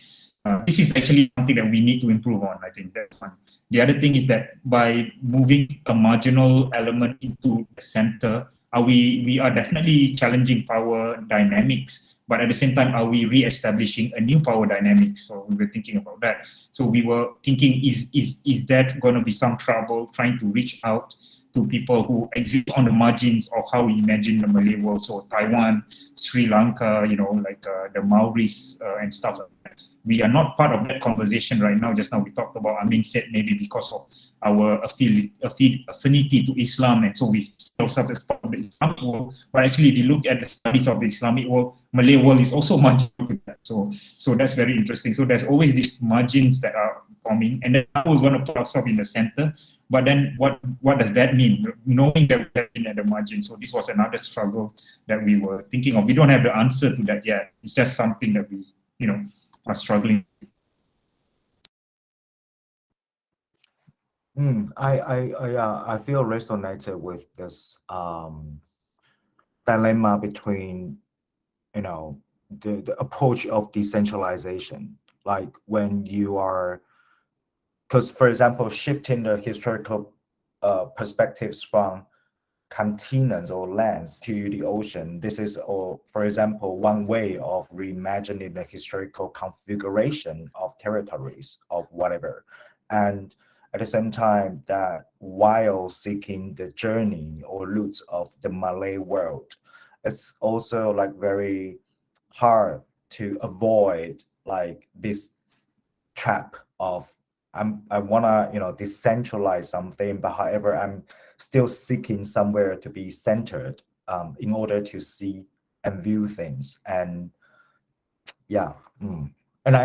this is actually something that we need to improve on. I think that's one. The other thing is that by moving a marginal element into the center, we are definitely challenging power dynamics, but at the same time, are we re-establishing a new power dynamics? So we were thinking about that. So we were thinking, is that going to be some trouble trying to reach out to people who exist on the margins of how we imagine the Malay world? So Taiwan, Sri Lanka, like the Maoris and stuff like that. We are not part of that conversation right now. Just now we talked about, Amin said, maybe because of our affinity to Islam, and so we see ourselves as part of the Islamic world. But actually, if you look at the studies of the Islamic world, Malay world is also marginal to that. So that's very interesting. So there's always these margins that are forming, and then now we're going to put ourselves in the center. But then what does that mean? Knowing that we're at the margin. So this was another struggle that we were thinking of. We don't have the answer to that yet. It's just something that we, are struggling. I feel resonated with this dilemma between, the approach of decentralization. Like when you are, because for example, shifting the historical perspectives from continents or lands to the ocean, this is, or for example, one way of reimagining the historical configuration of territories of whatever. And at the same time, that while seeking the journey or roots of the Malay world, it's also like very hard to avoid like this trap of I wanna decentralize something, but however I'm still seeking somewhere to be centered in order to see and view things. And yeah, and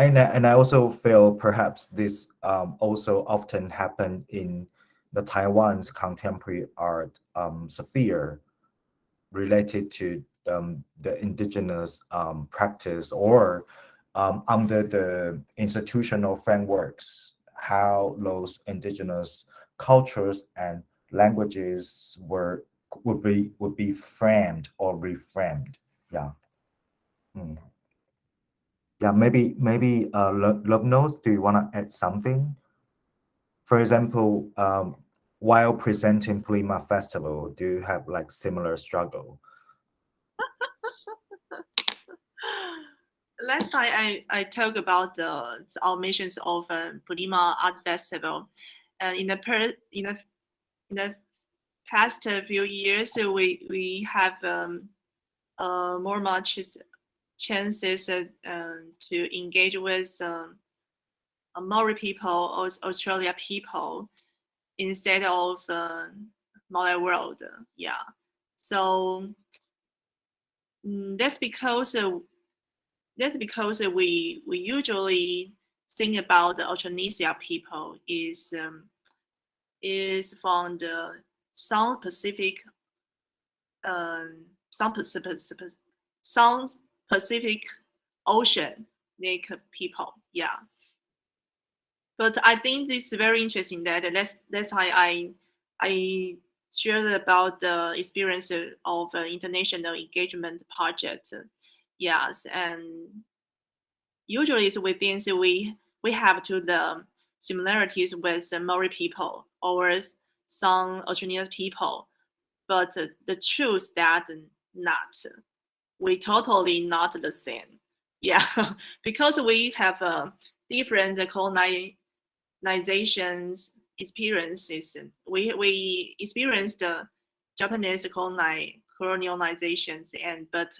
I also feel perhaps this also often happen in the Taiwan's contemporary art sphere related to the indigenous practice, or under the institutional frameworks, how those indigenous cultures and languages would be framed or reframed. Yeah. Yeah, maybe Love Notes, do you want to add something? For example, while presenting Prima Festival, do you have like similar struggle? Last time I talked about our missions of Prima Art Festival. In the past few years, we have more much chances to engage with Maori people, Australia people, instead of Malay world. Yeah, so that's because we usually think about the Austronesia people is from the South Pacific Ocean like people. Yeah. But I think this is very interesting. That's why I shared about the experience of international engagement project. Yes, and usually it's within we have to the similarities with Maori people or some Australian people, but the truth that not we totally not the same. Yeah, because we have different colonizations experiences. We experienced the Japanese colonizations, but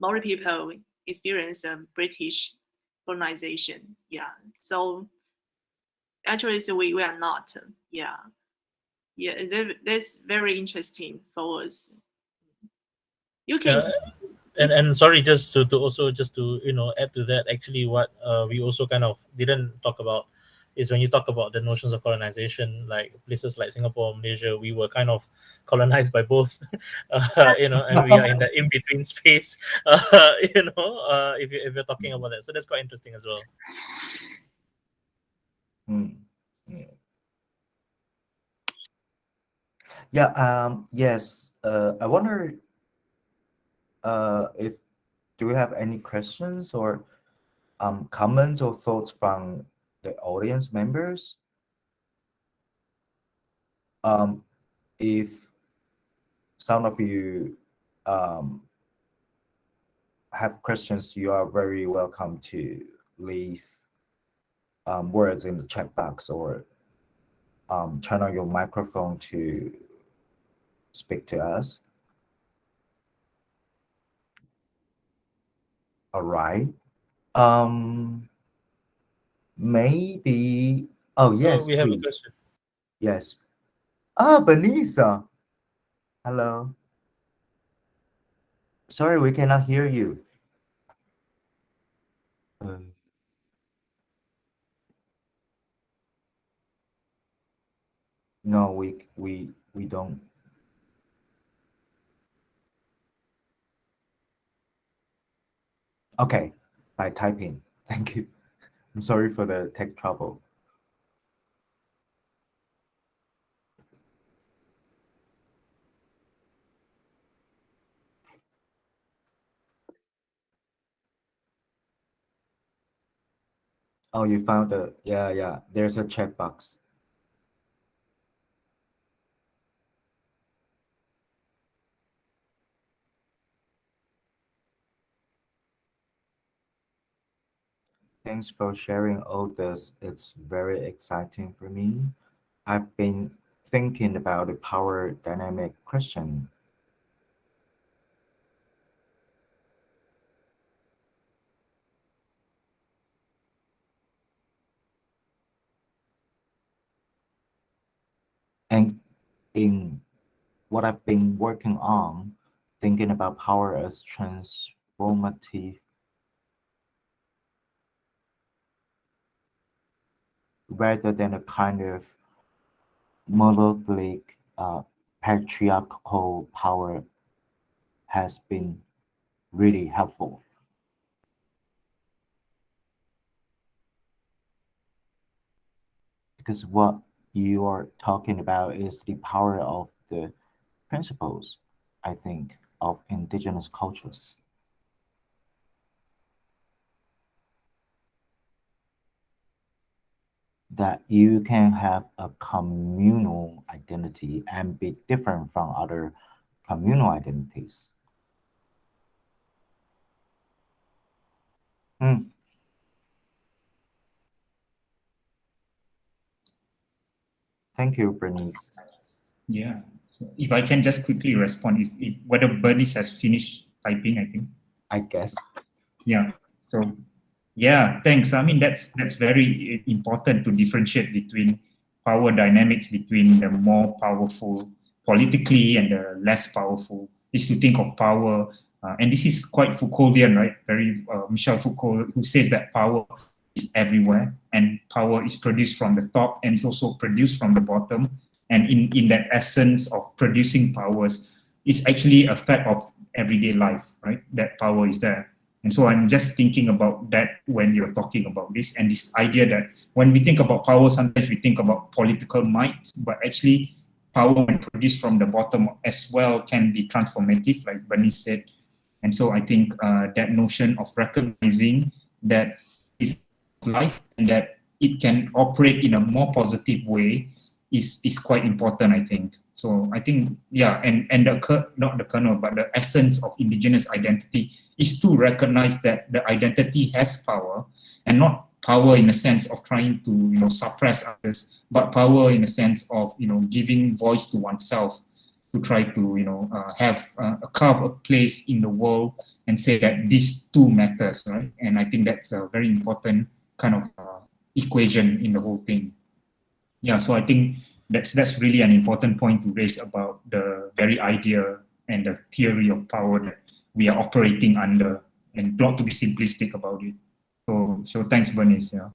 Maori people experience British colonization. Yeah, so actually, so we are not. Yeah, that's very interesting for us. You can. And sorry, just to also just to add to that, actually what we also kind of didn't talk about is when you talk about the notions of colonization, like places like Singapore, Malaysia, we were kind of colonized by both, and we are in the in-between space, if you're talking about that. So that's quite interesting as well. Yeah. Yes. I wonder if do we have any questions or comments or thoughts from the audience members? If some of you have questions, you are very welcome to leave words in the chat box or turn on your microphone to speak to us. All right. Maybe. Oh yes, we have please. a question. Yes. Benisa. Hello. Sorry, we cannot hear you. No, we don't. Okay, by typing. Thank you. I'm sorry for the tech trouble. Oh, you found the yeah. There's a checkbox. Thanks for sharing all this. It's very exciting for me. I've been thinking about the power dynamic question. And in what I've been working on, thinking about power as transformative rather than a kind of monolithic patriarchal power has been really helpful. Because what you are talking about is the power of the principles, I think, of indigenous cultures. That you can have a communal identity and be different from other communal identities. Thank you, Bernice. Yeah. So if I can just quickly respond, is whether Bernice has finished typing, I think. I guess. Yeah. So yeah, thanks. I mean, that's very important to differentiate between power dynamics between the more powerful politically and the less powerful. Is to think of power, and this is quite Foucauldian, right? Very Michel Foucault, who says that power is everywhere, and power is produced from the top and it's also produced from the bottom. And in that essence of producing powers, it's actually a fact of everyday life, right? That power is there. And so I'm just thinking about that when you're talking about this, and this idea that when we think about power, sometimes we think about political might, but actually power when produced from the bottom as well can be transformative, like Bernice said. And so I think that notion of recognizing that is life and that it can operate in a more positive way is quite important, I think. So I think, yeah, and not the kernel, but the essence of indigenous identity is to recognize that the identity has power, and not power in the sense of trying to suppress others, but power in the sense of giving voice to oneself, to try to have carve a place in the world and say that these two matters, right? And I think that's a very important kind of equation in the whole thing. Yeah, so I think that's really an important point to raise about the very idea and the theory of power that we are operating under, and not to be simplistic about it. So thanks, Bernice. Yeah.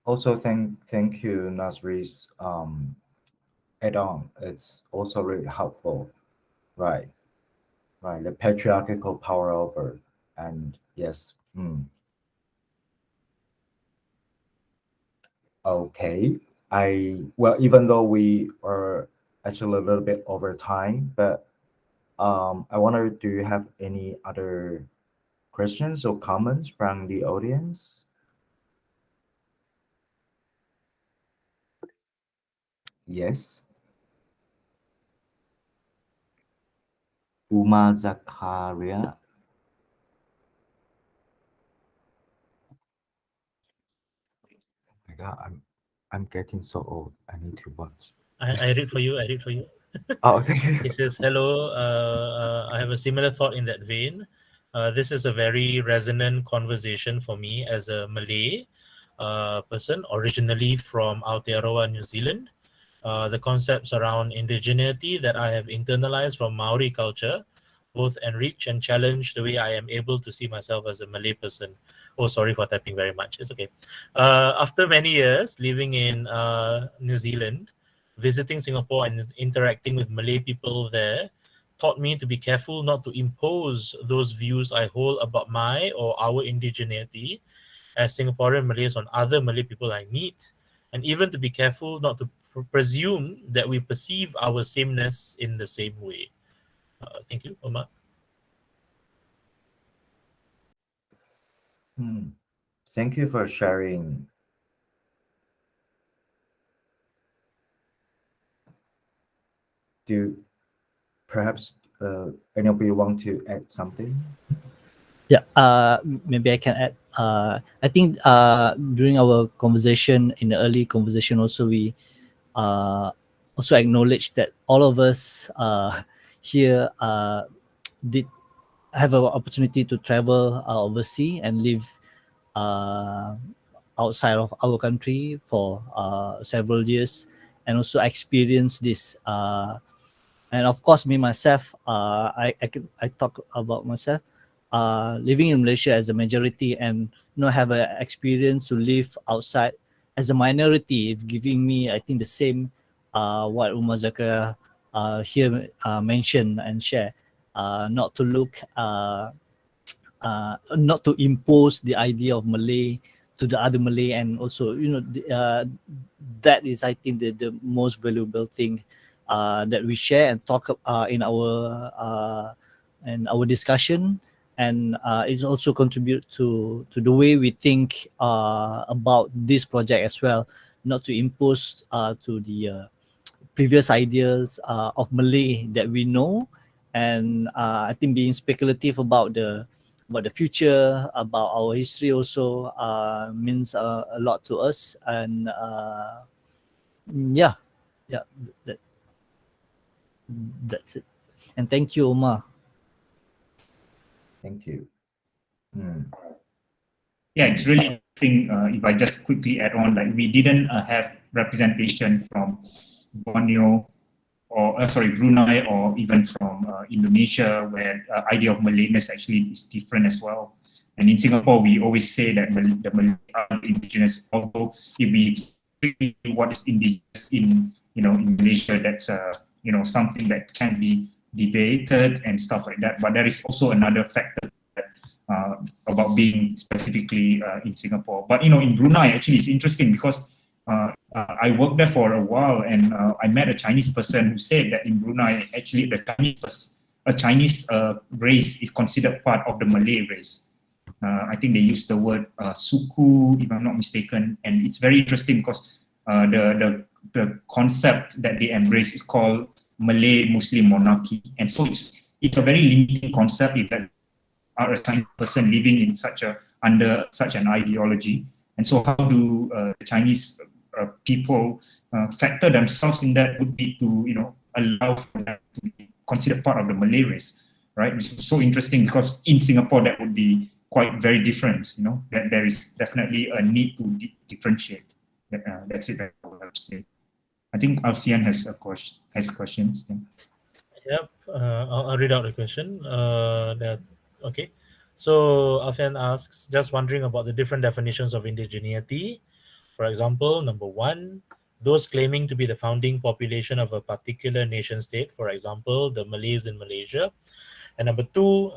Also, thank you, Nasri's add-on. It's also really helpful, right? Right, the patriarchal power over, and yes. Okay, well, even though we are actually a little bit over time, but I wonder, do you have any other questions or comments from the audience? Yes. Uma Zakaria. Oh my God, I'm getting so old. I need to watch. I read for you. Oh, okay. He says, hello, I have a similar thought in that vein. This is a very resonant conversation for me as a Malay person, originally from Aotearoa, New Zealand. The concepts around indigeneity that I have internalized from Maori culture both enrich and challenge the way I am able to see myself as a Malay person. Oh, sorry for typing very much. It's okay. After many years living in New Zealand, visiting Singapore and interacting with Malay people there taught me to be careful not to impose those views I hold about my or our indigeneity as Singaporean Malays on other Malay people I meet, and even to be careful not to presume that we perceive our sameness in the same way. Thank you, Omar. Thank you for sharing. Do perhaps any of you want to add something? Yeah, maybe I can add. I think during our conversation, in the early conversation also, we also acknowledge that all of us here did have an opportunity to travel overseas and live outside of our country for several years, and also experience this. And of course, me myself, I talk about myself. Living in Malaysia as a majority and have an experience to live outside as a minority, it's giving me, I think, the same what Umar Zakaria here mentioned and share. Not to look, not to impose the idea of Malay to the other Malay, and also that is, I think, the most valuable thing that we share and talk in our discussion, and it also contribute to the way we think about this project as well, not to impose to the previous ideas of Malay that we know, and I think being speculative about the future, about our history also means a lot to us, and that's it. And thank you, Omar. Thank you. Yeah, it's really interesting. If I just quickly add on, like, we didn't have representation from Borneo or Brunei, or even from Indonesia, where idea of Malayness actually is different as well. And in Singapore, we always say that the Malays are indigenous. Although if we see what is indigenous in Malaysia, that's something that can be debated and stuff like that. But there is also another factor about being specifically in Singapore. But in Brunei, actually, it's interesting because I worked there for a while, and I met a Chinese person who said that in Brunei, actually, a Chinese race is considered part of the Malay race. I think they use the word suku, if I'm not mistaken, and it's very interesting because the concept that they embrace is called Malay Muslim monarchy, and so it's a very limiting concept if that are a Chinese person living in under such an ideology. And so how do the Chinese people factor themselves in that would be to, allow for that to be considered part of the Malay race, right? Which is so interesting because in Singapore that would be quite very different, that there is definitely a need to differentiate. That's it, I would have to say. I think Alfian has questions. Yeah. Yep, I'll read out the question. Okay. So Alfian asks, just wondering about the different definitions of indigeneity. For example, number one, those claiming to be the founding population of a particular nation state, for example, the Malays in Malaysia. And number two,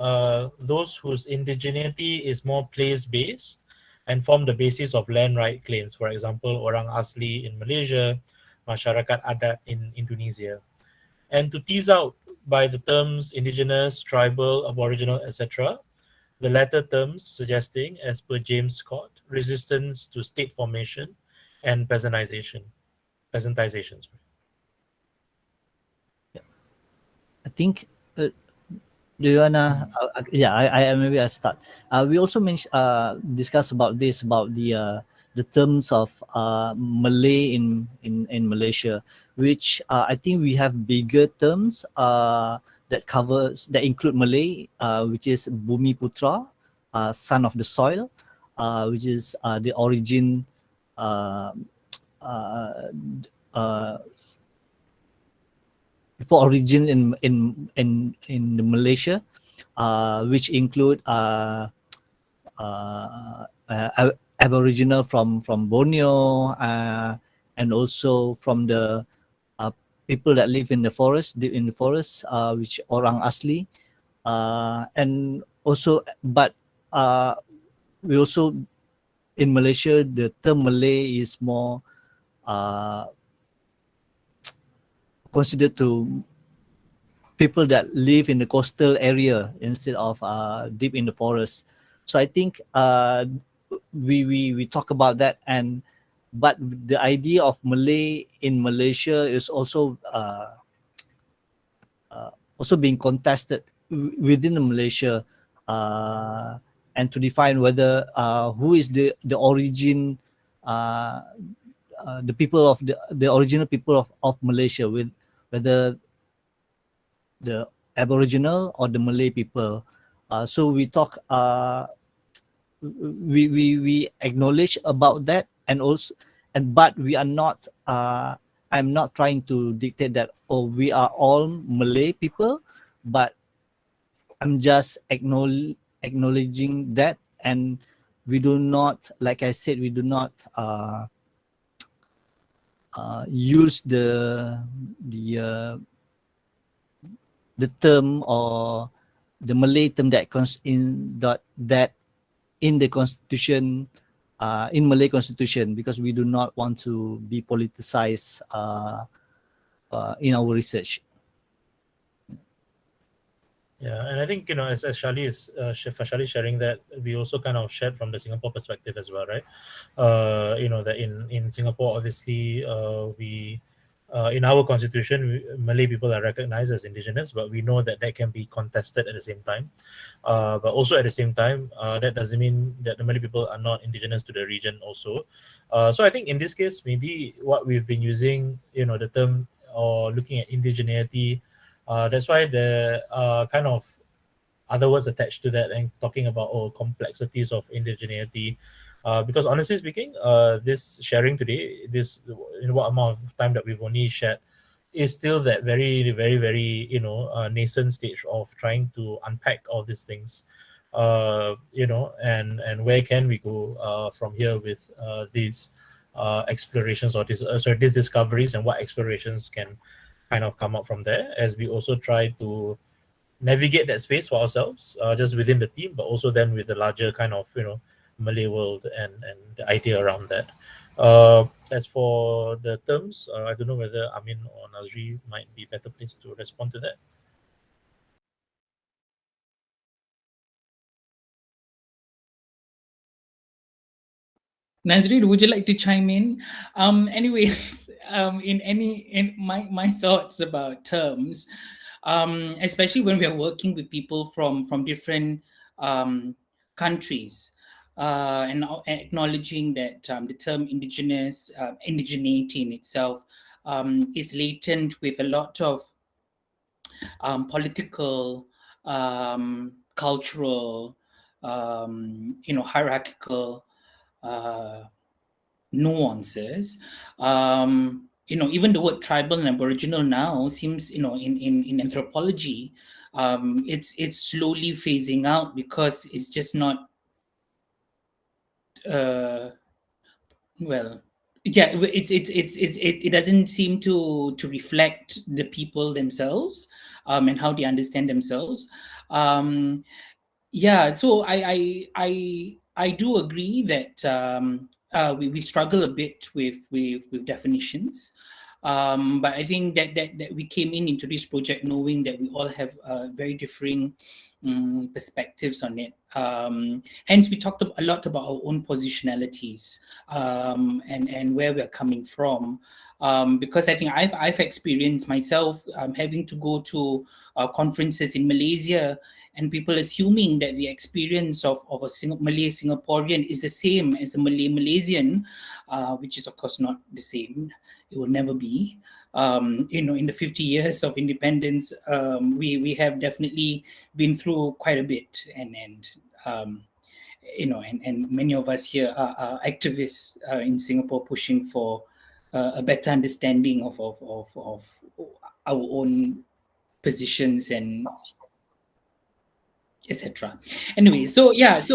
those whose indigeneity is more place-based and form the basis of land right claims, for example, Orang Asli in Malaysia, Masyarakat Adat in Indonesia. And to tease out by the terms indigenous, tribal, aboriginal, etc., the latter terms suggesting, as per James Scott, resistance to state formation and peasantization. I think, do you wanna? Yeah, I maybe I start. We also discuss about the terms of Malay in Malaysia, which I think we have bigger terms that include Malay, which is Bumi Putra, son of the soil, which is the origin. People origin in Malaysia, which include Aboriginal from Borneo, and also from the people that live in the forest, which Orang Asli, and also, but we also in Malaysia the term Malay is more considered to people that live in the coastal area instead of deep in the forest. So I think we talk about that, but the idea of Malay in Malaysia is also being contested within Malaysia, and to define whether who is the origin, the people of the original people of Malaysia, with whether the Aboriginal or the Malay people. So we talk, we acknowledge about that, but we are not. I'm not trying to dictate that we are all Malay people, but I'm just acknowledging that, and we do not, like I said, we do not use the term or the Malay term that in the constitution, in Malay constitution, because we do not want to be politicized in our research. Yeah, and I think, as Shali is sharing that, we also kind of shared from the Singapore perspective as well, right? That in Singapore, obviously, we in our constitution, Malay people are recognized as indigenous, but we know that can be contested at the same time. But also at the same time, that doesn't mean that the Malay people are not indigenous to the region also. So I think in this case, maybe what we've been using, the term or looking at indigeneity, that's why the kind of other words attached to that and talking about complexities of indigeneity. Because honestly speaking, this sharing today, what amount of time that we've only shared, is still that very, very, very nascent stage of trying to unpack all these things, and where can we go from here with these explorations or these discoveries, and what explorations can kind of come up from there, as we also try to navigate that space for ourselves, just within the team, but also then with the larger kind of Malay world and the idea around that. As for the terms, I don't know whether Amin or Nazri might be better placed to respond to that. Nazreen, would you like to chime in? Anyways, in my thoughts about terms, especially when we are working with people from different countries, and acknowledging that the term indigenous, indigeneity in itself is latent with a lot of political, cultural, hierarchical nuances. Even the word tribal and aboriginal now seems, in anthropology, it's slowly phasing out because it's just not it doesn't seem to reflect the people themselves, and how they understand themselves. So I do agree that we struggle a bit with definitions, but I think that we came into this project knowing that we all have very differing perspectives on it. Hence, we talked a lot about our own positionalities, and where we're coming from. Because I think I've experienced myself having to go to conferences in Malaysia, and people assuming that the experience of a Malay Singaporean is the same as a Malay Malaysian, which is of course not the same. It will never be. In the 50 years of independence, we have definitely been through quite a bit, and many of us here are activists in Singapore pushing for a better understanding of our own positions and etc. Anyway, so just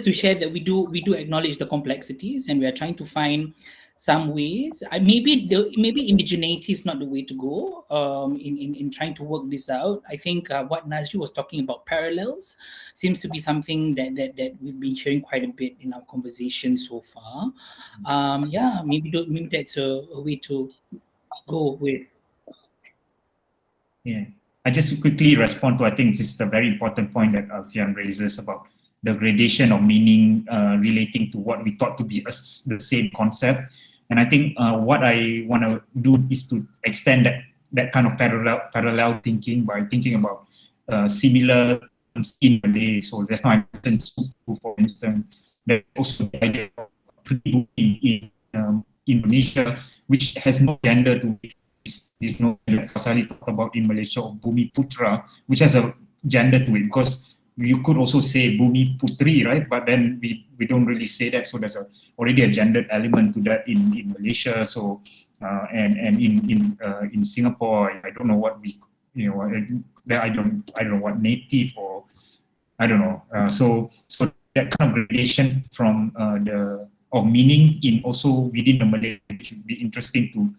to share that we do acknowledge the complexities, and we are trying to find some ways. Maybe indigeneity is not the way to go in trying to work this out. I think what Nazri was talking about, parallels, seems to be something that we've been sharing quite a bit in our conversation so far. Maybe that's a way to go with. Yeah, I just quickly respond to, I think this is a very important point that Alfian raises about the gradation of meaning relating to what we thought to be the same concept. And I think what I want to do is to extend that kind of parallel thinking by thinking about similar terms in Malay. So that's why I mentioned suku, for instance. There's also the idea of in Indonesia, which has no gender to it. This no like Fasali talked about in Malaysia of Bumi Putra, which has a gender to it, because you could also say Bumi Putri, right? But then we don't really say that, so there's already a gendered element to that in Malaysia. So and in Singapore, I don't know what I don't know what native or I don't know. So that kind of gradation from of meaning in also within the Malay should be interesting to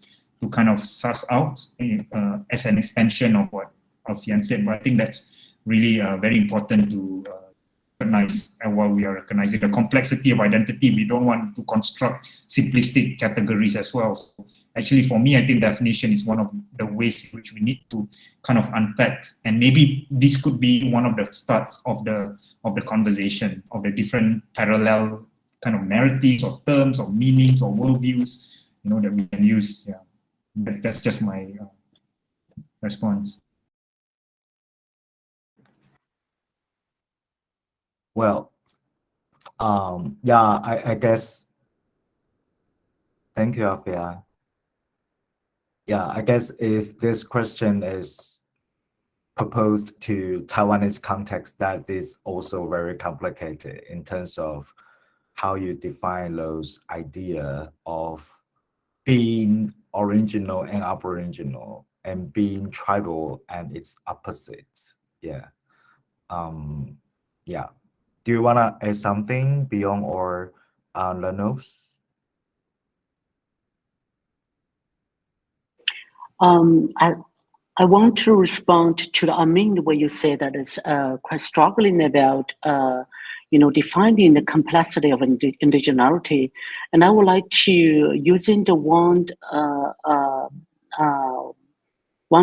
kind of suss out as an expansion of what Alfian said. But I think that's really very important to recognize, and while we are recognizing the complexity of identity, we don't want to construct simplistic categories as well. So actually, for me, I think definition is one of the ways in which we need to kind of unpack, and maybe this could be one of the starts of the conversation of the different parallel kind of narratives or terms or meanings or worldviews, that we can use. Yeah. That's just my response. Well, I guess. Thank you, Afia. Yeah, I guess if this question is proposed to Taiwanese context, that is also very complicated in terms of how you define those idea of being original and aboriginal, and being tribal and its opposites. Yeah. Yeah. Do you wanna add something beyond or Lenov's? I want to respond to the Amin where you say that it's quite struggling about defining the complexity of indigeneity. And I would like to, using the one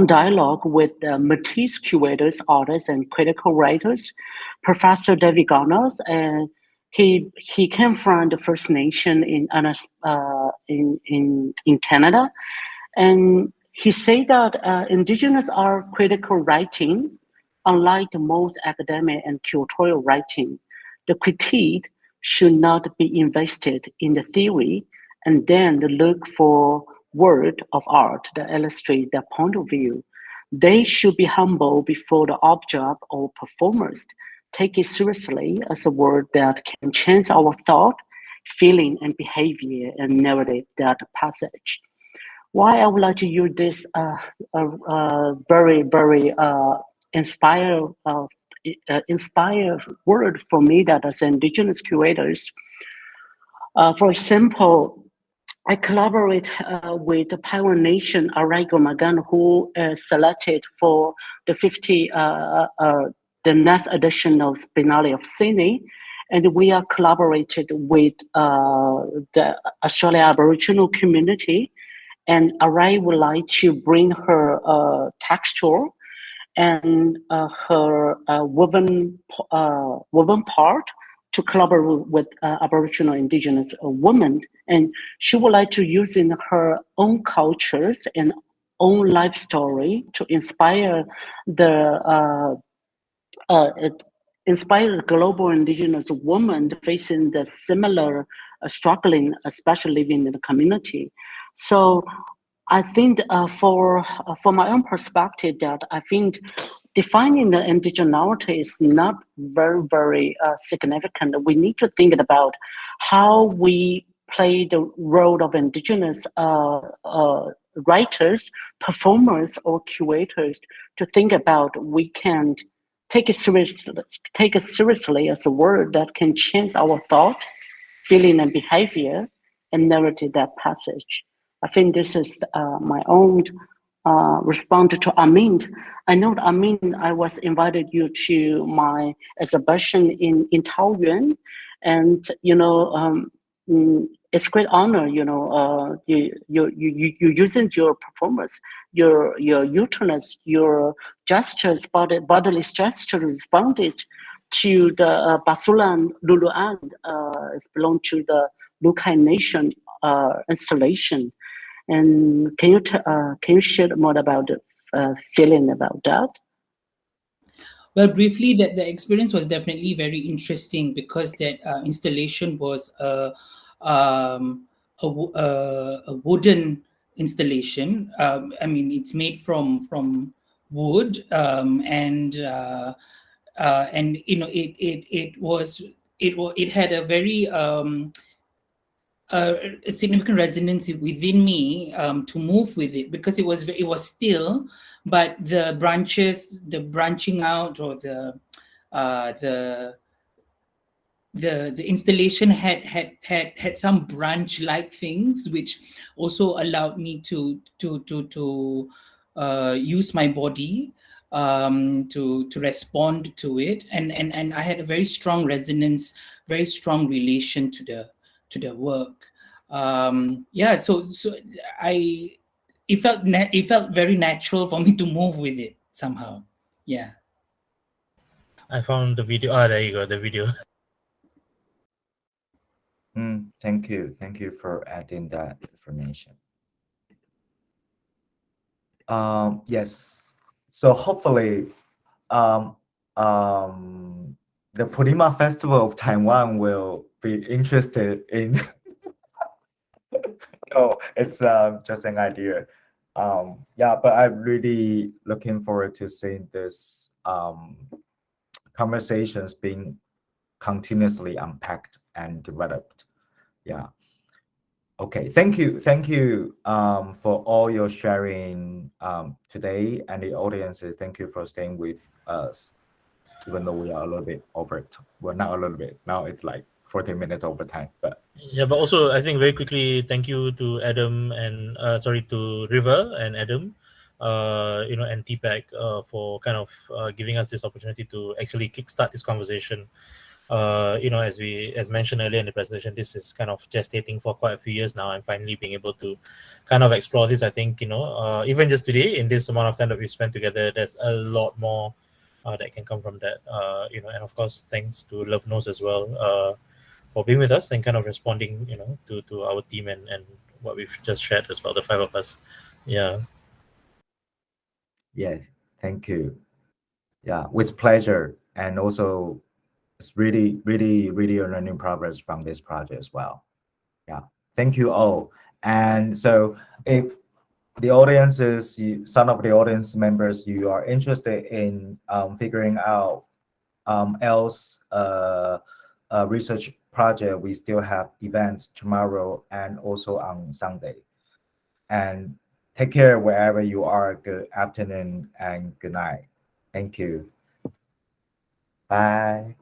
dialogue with Matisse curators, artists, and critical writers, Professor David Garners, and he came from the First Nation in Canada, and he said that Indigenous are critical writing, unlike the most academic and curatorial writing. The critique should not be invested in the theory and then look for word of art that illustrate their point of view. They should be humble before the object or performers. Take it seriously as a word that can change our thought, feeling, and behavior and narrative that passage. Why I would like to use this very, very inspired word for me that as Indigenous curators. For example, I collaborate with the Pioneer Nation, Araigo Magan, who is selected for the the next edition of Biennale of Sydney. And we are collaborated with the Australian Aboriginal community. And Arai would like to bring her texture and her woven part to collaborate with Aboriginal Indigenous women. And she would like to use in her own cultures and own life story to inspire the global Indigenous women facing the similar struggling, especially living in the community. So I think for my own perspective, that I think defining the indigeneity is not very, very significant. We need to think about how we play the role of Indigenous writers, performers, or curators to think about we can take it seriously as a word that can change our thought, feeling, and behavior, and narrative that passage. I think this is my own response to Amin. I know, Amin, I was invited you to my exhibition in Taoyuan, and it's great honor. You using your performance, your utterance, your gestures, bodily gestures responded to the Basulan Luluan. It's belong to the Lukai Nation installation. And can you share more about the feeling about that? Well, briefly, the experience was definitely very interesting because that installation was a wooden installation. I mean, it's made from wood, and it had a very a significant resonance within me to move with it, because it was still, but the branching out, or the installation had some branch-like things, which also allowed me to use my body to respond to it, and I had a very strong resonance, very strong relation to the work. So it felt very natural for me to move with it somehow. Yeah. I found the video. There you go, the video. Thank you for adding that information. Yes, so hopefully the Purima Festival of Taiwan will be interested in no, it's just an idea. But I'm really looking forward to seeing this conversations being continuously unpacked and developed. Yeah. Okay, thank you for all your sharing today, and the audiences, thank you for staying with us, even though we are a little bit over it. Well, not a little bit, now it's like 14 minutes over time, but yeah. But also, I think very quickly, thank you to Adam and to River and Adam, and TPAC for kind of giving us this opportunity to actually kickstart this conversation. as mentioned earlier in the presentation, this is kind of gestating for quite a few years now, and finally being able to kind of explore this. I think, even just today, in this amount of time that we spent together, there's a lot more that can come from that. And of course, thanks to Love Knows as well for being with us and kind of responding, to our team and what we've just shared as well, the five of us. Yeah. Yes, thank you. Yeah, with pleasure. And also, it's really, really, really a learning progress from this project as well. Yeah, thank you all. And so if the audiences, some of the audience members, you are interested in figuring out else research project, we still have events tomorrow and also on Sunday. And take care wherever you are. Good afternoon and good night. Thank you. Bye.